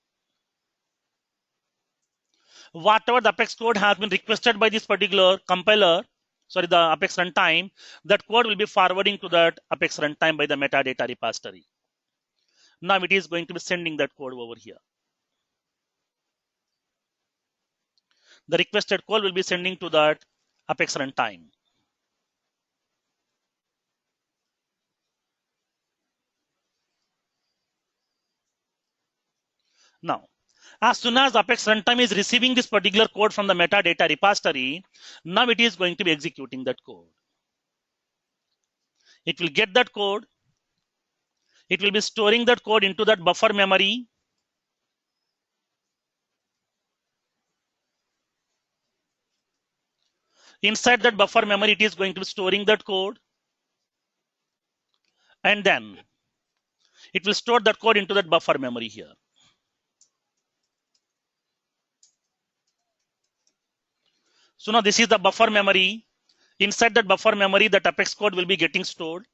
A: Whatever the Apex code has been requested by this particular compiler, the Apex runtime, that code will be forwarding to that Apex runtime by the metadata repository. Now it is going to be sending that code over here. The requested code will be sending to that Apex runtime. Now, as soon as Apex runtime is receiving this particular code from the metadata repository, now it is going to be executing that code. It will get that code. It will be storing that code into that buffer memory. Inside that buffer memory, it is going to be storing that code. And then it will store that code into that buffer memory here. So now this is the buffer memory. Inside that buffer memory, that Apex code will be getting stored.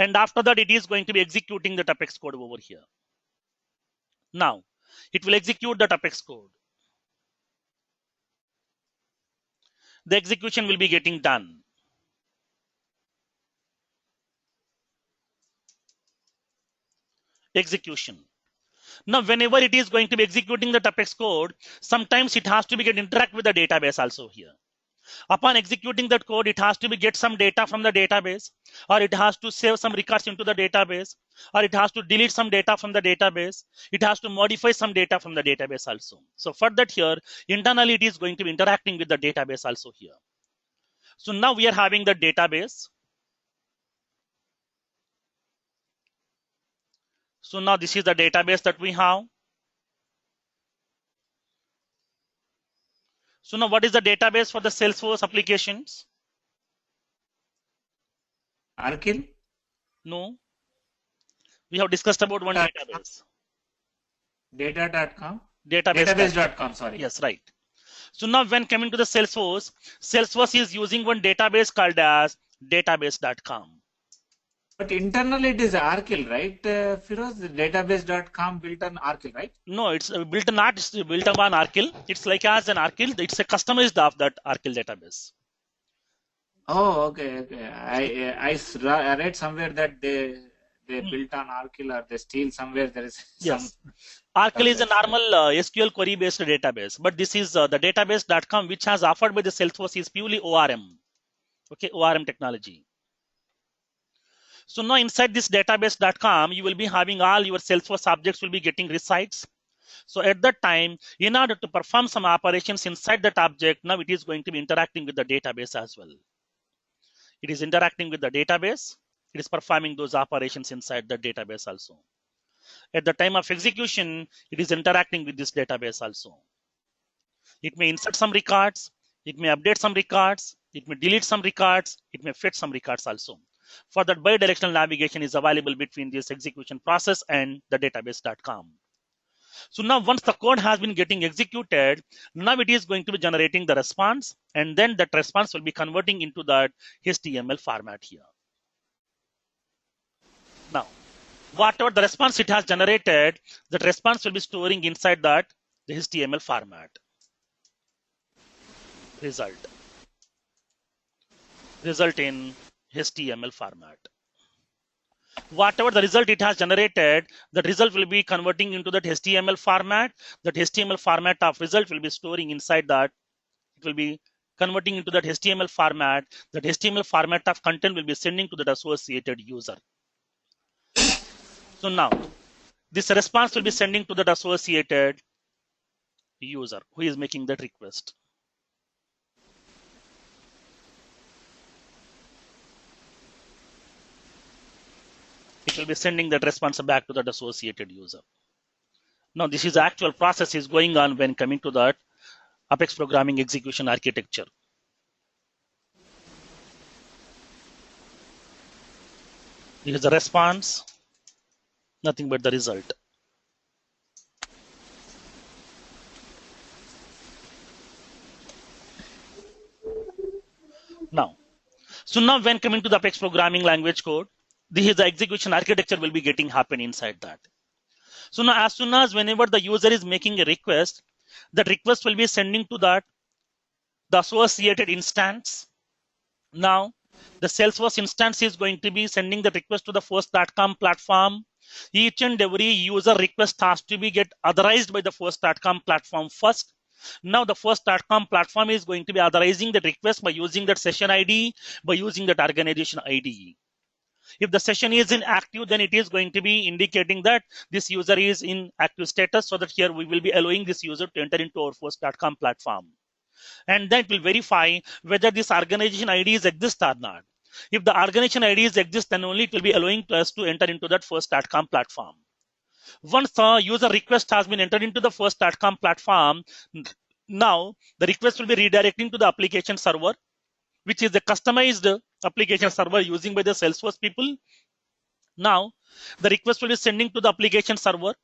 A: And after that, it is going to be executing that Apex code over here. Now, it will execute that Apex code. The execution will be getting done. Execution. Now, whenever it is going to be executing the Apex code, sometimes it has to be get interact with the database also here. Upon executing that code, it has to be get some data from the database, or it has to save some records into the database, or it has to delete some data from the database. It has to modify some data from the database also. So for that here, internally it is going to be interacting with the database also here. So now we are having the database. So now this is the database that we have. So now what is the database for the Salesforce applications?
B: Arkil?
A: No. We have discussed about one database.
B: Data.com?
A: Database.
B: Database.com, sorry.
A: Yes, right. So now when coming to the Salesforce, Salesforce is using one database called as database.com.
B: But internally it is Arkil, right, Firoz? Database.com built on Arkil, right?
A: No, it's built not built upon Arkil. It's like as an Arkil. It's a customized of that Arkil database.
B: Oh, okay, okay. I read somewhere that they built on Arkil, or they steal somewhere. There is
A: Yes.
B: some.
A: Arkil is a normal SQL query based database, but this is the database.com, which has offered by the Salesforce is purely ORM. Okay, ORM technology. So now inside this database.com, you will be having all your Salesforce objects will be getting resides. So at that time, in order to perform some operations inside that object, now it is going to be interacting with the database as well. It is interacting with the database. It is performing those operations inside the database also. At the time of execution, it is interacting with this database also. It may insert some records. It may update some records. It may delete some records. It may fetch some records also. For that, bidirectional navigation is available between this execution process and the database.com. So now once the code has been getting executed, now it is going to be generating the response, and then that response will be converting into that HTML format here. Now, whatever the response it has generated, that response will be storing inside that the HTML format. Result in HTML format. Whatever the result it has generated, that result will be converting into that HTML format. That HTML format of result will be storing inside that. It will be converting into that HTML format. That HTML format of content will be sending to that associated user. So now this response will be sending to that associated user who is making that request. It will be sending that response back to that associated user. Now this is the actual process is going on when coming to that Apex programming execution architecture. This is the response, nothing but the result. So now when coming to the Apex programming language code, this is the execution architecture will be getting happen inside that. So now as soon as whenever the user is making a request, that request will be sending to that the associated instance. Now the Salesforce instance is going to be sending the request to the Force.com platform. Each and every user request has to be get authorized by the Force.com platform first. Now the Force.com platform is going to be authorizing the request by using that session ID, by using that organization ID. If the session is inactive, then it is going to be indicating that this user is in active status, so that here we will be allowing this user to enter into our Force.com platform. And then it will verify whether this organization IDs exist or not. If the organization IDs exist, then only it will be allowing us to enter into that Force.com platform. Once the user request has been entered into the Force.com platform, now the request will be redirecting to the application server, which is the customized application server using by the Salesforce people. Now the request will be sending to the application server.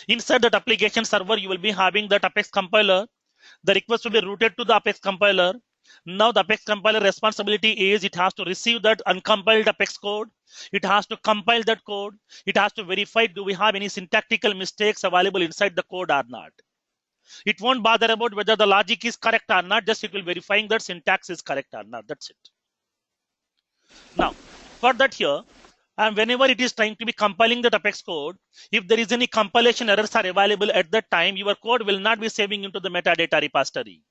A: Inside that application server, you will be having that Apex compiler. The request will be routed to the Apex compiler. Now the Apex compiler responsibility is it has to receive that uncompiled Apex code. It has to compile that code. It has to verify, do we have any syntactical mistakes available inside the code or not. It won't bother about whether the logic is correct or not, just it will verifying that syntax is correct or not. That's it. Now, for that here, And whenever it is trying to be compiling the Apex code, if there is any compilation errors are available at that time, your code will not be saving into the metadata repository.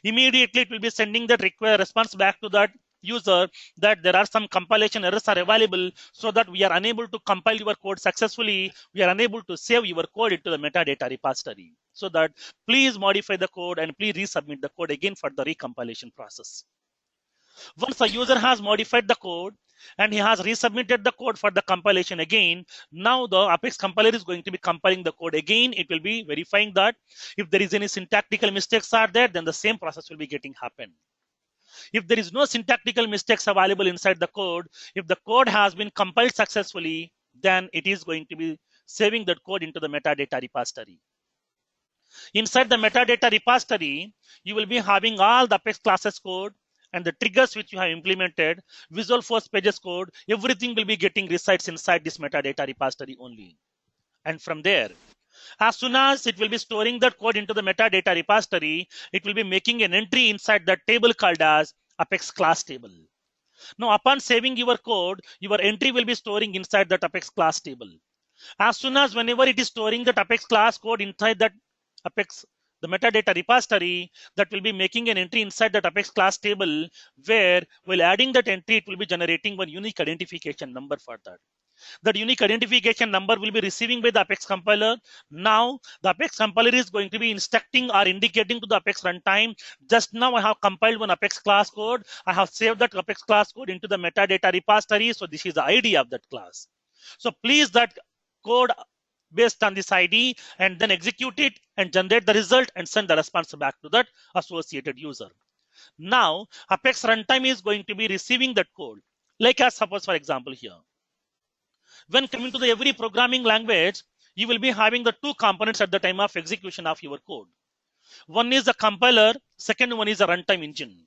A: Immediately it will be sending that response back to that user that there are some compilation errors are available, so that we are unable to compile your code successfully. We are unable to save your code into the metadata repository. So that please modify the code and please resubmit the code again for the recompilation process. Once a user has modified the code and he has resubmitted the code for the compilation again, now the Apex compiler is going to be compiling the code again. It will be verifying that if there is any syntactical mistakes are there, then the same process will be getting happen. If there is no syntactical mistakes available inside the code, if the code has been compiled successfully, then it is going to be saving that code into the metadata repository. Inside the metadata repository, you will be having all the Apex classes code and the triggers which you have implemented, Visual Force pages code, everything will be getting resides inside this metadata repository only. And from there, as soon as it will be storing that code into the metadata repository, it will be making an entry inside that table called as Apex class table. Now, upon saving your code, your entry will be storing inside that Apex class table. As soon as whenever it is storing that Apex class code inside that Apex, the metadata repository, that will be making an entry inside that Apex class table, where while adding that entry, it will be generating one unique identification number for that. That unique identification number will be receiving by the Apex compiler. Now, the Apex compiler is going to be instructing or indicating to the Apex runtime, just now I have compiled one Apex class code. I have saved that Apex class code into the metadata repository. So this is the ID of that class. So please that code based on this ID and then execute it and generate the result and send the response back to that associated user. Now, Apex runtime is going to be receiving that code. Like as suppose, for example, here. When coming to the every programming language, you will be having the two components at the time of execution of your code. One is the compiler, second one is a runtime engine.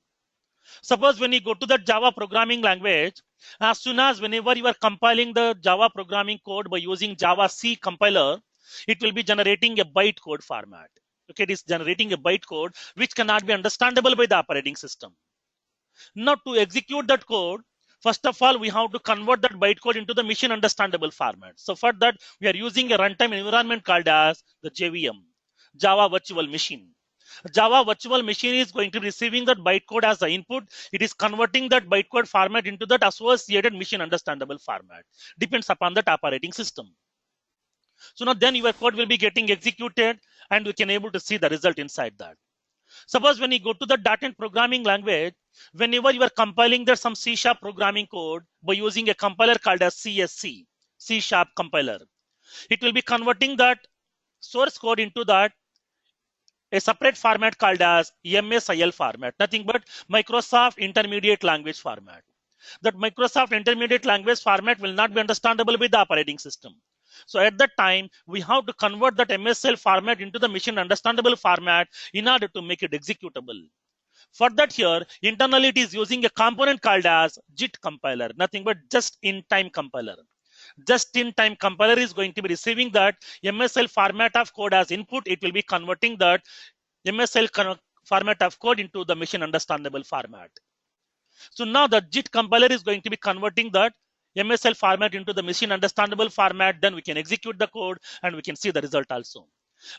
A: Suppose when you go to the Java programming language, as soon as whenever you are compiling the Java programming code by using Java C compiler, it will be generating a bytecode format. Okay, it is generating a bytecode which cannot be understandable by the operating system. Now to execute that code, first of all, we have to convert that bytecode into the machine understandable format. So for that, we are using a runtime environment called as the JVM, Java Virtual Machine. Java Virtual Machine is going to be receiving that bytecode as the input. It is converting that bytecode format into that associated machine understandable format. Depends upon that operating system. So now then your code will be getting executed and we can able to see the result inside that. Suppose when you go to the .NET programming language, whenever you are compiling there some C# programming code by using a compiler called as CSC, C# compiler, it will be converting that source code into that a separate format called as MSIL format, nothing but Microsoft Intermediate Language format. That Microsoft Intermediate Language format will not be understandable with the operating system. So at that time, we have to convert that MSIL format into the machine understandable format in order to make it executable. For that here, internally it is using a component called as JIT compiler, nothing but just in time compiler. Just in time compiler is going to be receiving that MSIL format of code as input. It will be converting that MSIL format of code into the machine understandable format. So now the JIT compiler is going to be converting that MSIL format into the machine understandable format. Then we can execute the code and we can see the result also.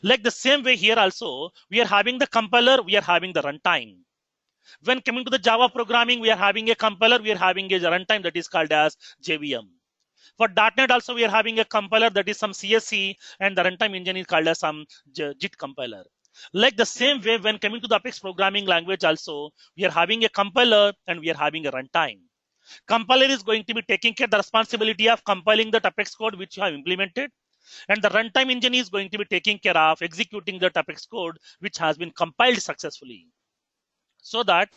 A: Like the same way here also, we are having the compiler, we are having the runtime. When coming to the Java programming, we are having a compiler, we are having a runtime that is called as JVM. For .NET also, we are having a compiler that is some CSC and the runtime engine is called as some JIT compiler. Like the same way, when coming to the Apex programming language also, we are having a compiler and we are having a runtime. Compiler is going to be taking care of the responsibility of compiling the Apex code which you have implemented. And the runtime engine is going to be taking care of executing the Apex code which has been compiled successfully. So that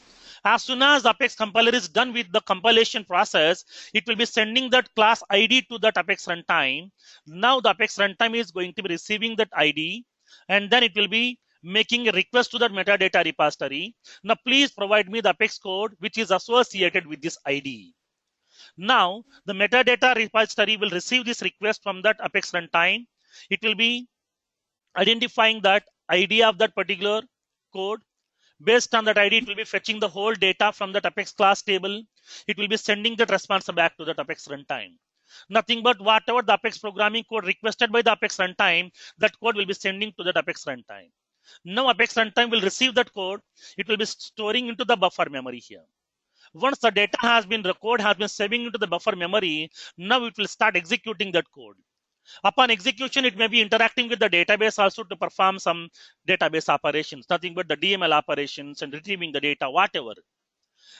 A: as soon as Apex compiler is done with the compilation process, it will be sending that class ID to that Apex runtime. Now the Apex runtime is going to be receiving that ID and then it will be making a request to that metadata repository. Now please provide me the Apex code which is associated with this ID. Now the metadata repository will receive this request from that Apex runtime. It will be identifying that ID of that particular code. Based on that ID, it will be fetching the whole data from that Apex class table. It will be sending that response back to that Apex runtime. Nothing but whatever the Apex programming code requested by the Apex runtime, that code will be sending to that Apex runtime. Now Apex runtime will receive that code. It will be storing into the buffer memory here. Once the data has been, the code has been saving into the buffer memory, now it will start executing that code. Upon execution, it may be interacting with the database also to perform some database operations, nothing but the DML operations and retrieving the data, whatever.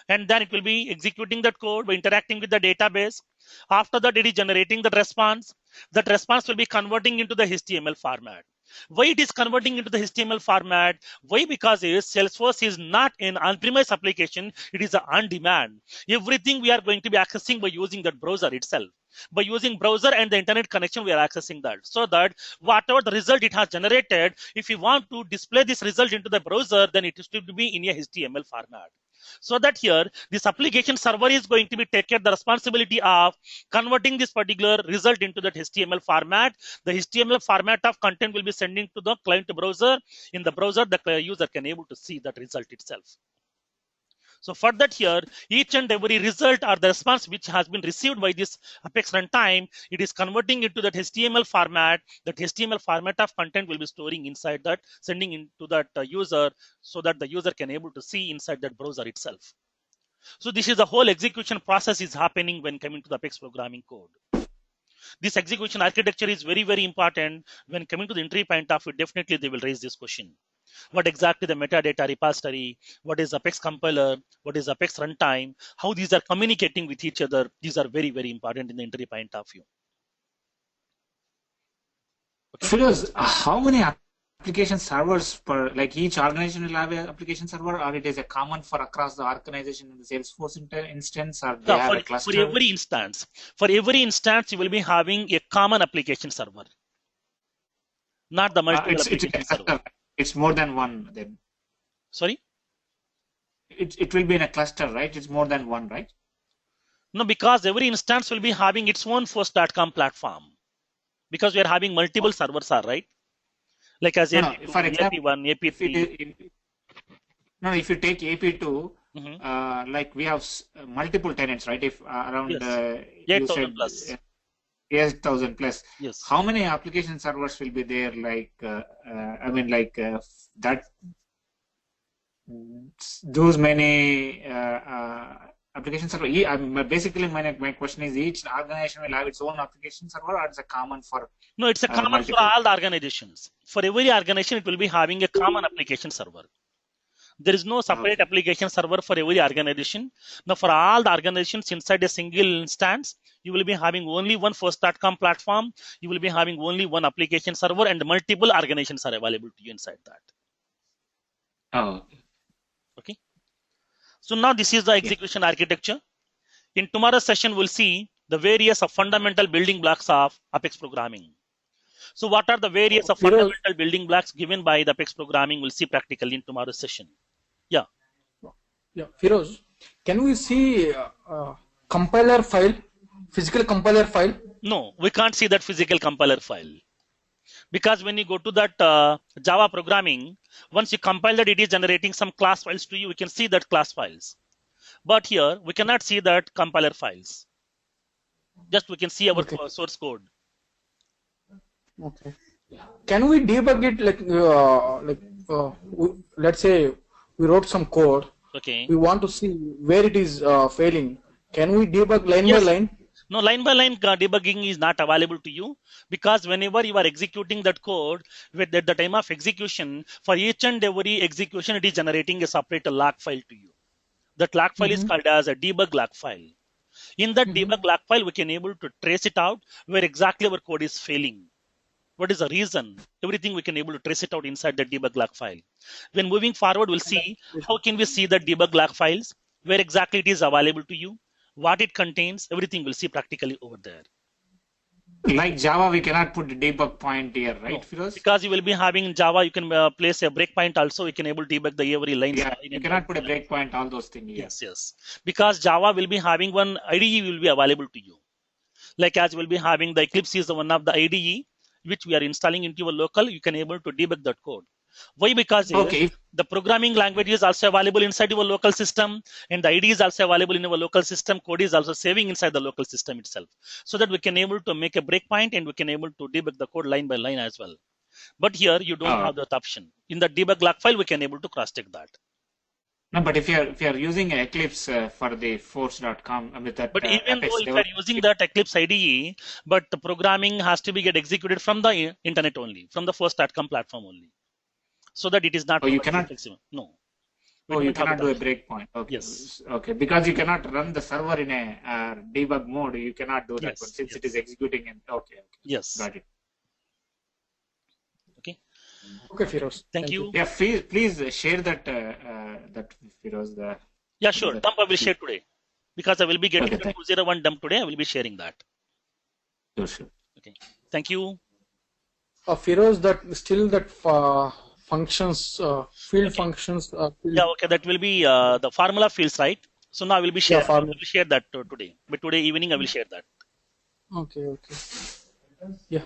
A: And then it will be executing that code by interacting with the database. After that, it is generating the response. That response will be converting into the HTML format. Why it is converting into the HTML format? Why? Because Salesforce is not an on-premise application. It is on demand. Everything we are going to be accessing by using that browser itself. By using browser and the internet connection, we are accessing that. So that whatever the result it has generated, if you want to display this result into the browser, then it is to be in a HTML format. So that here, this application server is going to be taking the responsibility of converting this particular result into that HTML format. The HTML format of content will be sending to the client browser. In the browser, the user can able to see that result itself. So for that here, each and every result or the response which has been received by this Apex runtime, it is converting into that HTML format. That HTML format of content will be storing inside that, sending into that user, so that the user can able to see inside that browser itself. So this is the whole execution process is happening when coming to the Apex programming code. This execution architecture is very, very important. When coming to the entry point of view, definitely they will raise this question. What exactly the metadata repository, what is Apex compiler, what is Apex runtime, how these are communicating with each other. These are very, very important in the entry point of view.
B: Okay. Firoz, how many application servers per, like each organization will have an application server, or it is a common for across the organization in the Salesforce instance, or they have a cluster?
A: For every instance, you will be having a common application server, not the multiple application server.
B: It's more than one then.
A: Sorry?
B: It will be in a cluster, right? It's more than one, right?
A: No, because every instance will be having its own Force.com platform. Because we are having multiple servers, right? Like as AP2,
B: for example,
A: AP1, AP3.
B: If you take AP2, like we have multiple tenants, right? If around
A: 8,000 plus.
B: 8,000 plus.
A: Yes.
B: How many application servers will be there? Like, I mean, like that. Those many application server. Basically, my question is: each organization will have its own application server, or it's a common for?
A: No, it's a common for all the organizations. For every organization, it will be having a common application server. There is no separate application server for every organization. Now, for all the organizations inside a single instance, you will be having only one Force.com platform. You will be having only one application server, and multiple organizations are available to you inside that.
B: Oh.
A: Okay. So now this is the execution architecture. In tomorrow's session, we'll see the various fundamental building blocks of Apex programming. So what are the various fundamental building blocks given by the Apex programming? We'll see practically in tomorrow's session. Yeah.
C: Yeah, Firoz, can we see compiler file, physical compiler file?
A: No, we can't see that physical compiler file. Because when you go to that Java programming, once you compile that, it is generating some class files to you. We can see that class files. But here, we cannot see that compiler files. Just we can see our source code.
C: Okay. Can we debug it let's say we wrote some code.
A: Okay.
C: We want to see where it is failing. Can we debug line by line?
A: No, line by line debugging is not available to you, because whenever you are executing that code, at the time of execution, for each and every execution, it is generating a separate log file to you. That log file is called as a debug log file. In that debug log file, we can able to trace it out where exactly our code is failing. What is the reason? Everything we can able to trace it out inside the debug log file. When moving forward, we'll see how can we see the debug log files, where exactly it is available to you, what it contains, everything we'll see practically over there.
B: Like Java, we cannot put the debug point here, right, Firoz?
A: Because you will be having in Java, you can place a breakpoint also. You can able to debug the every line.
B: Yeah, you cannot put a breakpoint, all those things. Yeah.
A: Yes. Because Java will be having one IDE will be available to you. Like as we'll be having the Eclipse is the one of the IDE which we are installing into your local. You can able to debug that code. Why? Because
B: Okay.
A: the programming language is also available inside your local system, and the ID is also available in our local system. Code is also saving inside the local system itself, so that we can able to make a breakpoint and we can able to debug the code line by line as well. But here you don't
B: Oh.
A: have that option. In the debug log file, we can able to cross check that.
B: No, but if you're using Eclipse for the force.com with that
A: But even
B: Apex
A: though if
B: dev-
A: you're using that Eclipse IDE, but the programming has to be get executed from the internet only, from the force.com platform only, so that it is not.
B: Oh, you cannot-
A: flexible. No. We
B: Oh, you
A: don't have
B: cannot do a
A: that.
B: breakpoint. Okay.
A: Yes.
B: Okay, because you cannot run the server in a debug mode. You cannot do that
A: Yes,
B: one since
A: yes.
B: it is executing. And okay,
A: Yes.
B: got it.
A: Okay.
C: Okay, Firoz.
A: Thank you.
B: Yeah, please share that that Firoz the.
A: Yeah, sure.
B: the-
A: Dump I will share today, because I will be getting
B: Okay,
A: the
B: thank-
A: 201 dump today. I will be sharing that.
B: Sure.
A: Okay. Thank you.
C: Firoz, that functions, field functions.
A: Yeah. Okay. That will be the formula fields, right? So now I will be sharing. I
C: formula.
A: will share that today. But today evening I will share that.
C: Okay. Yeah.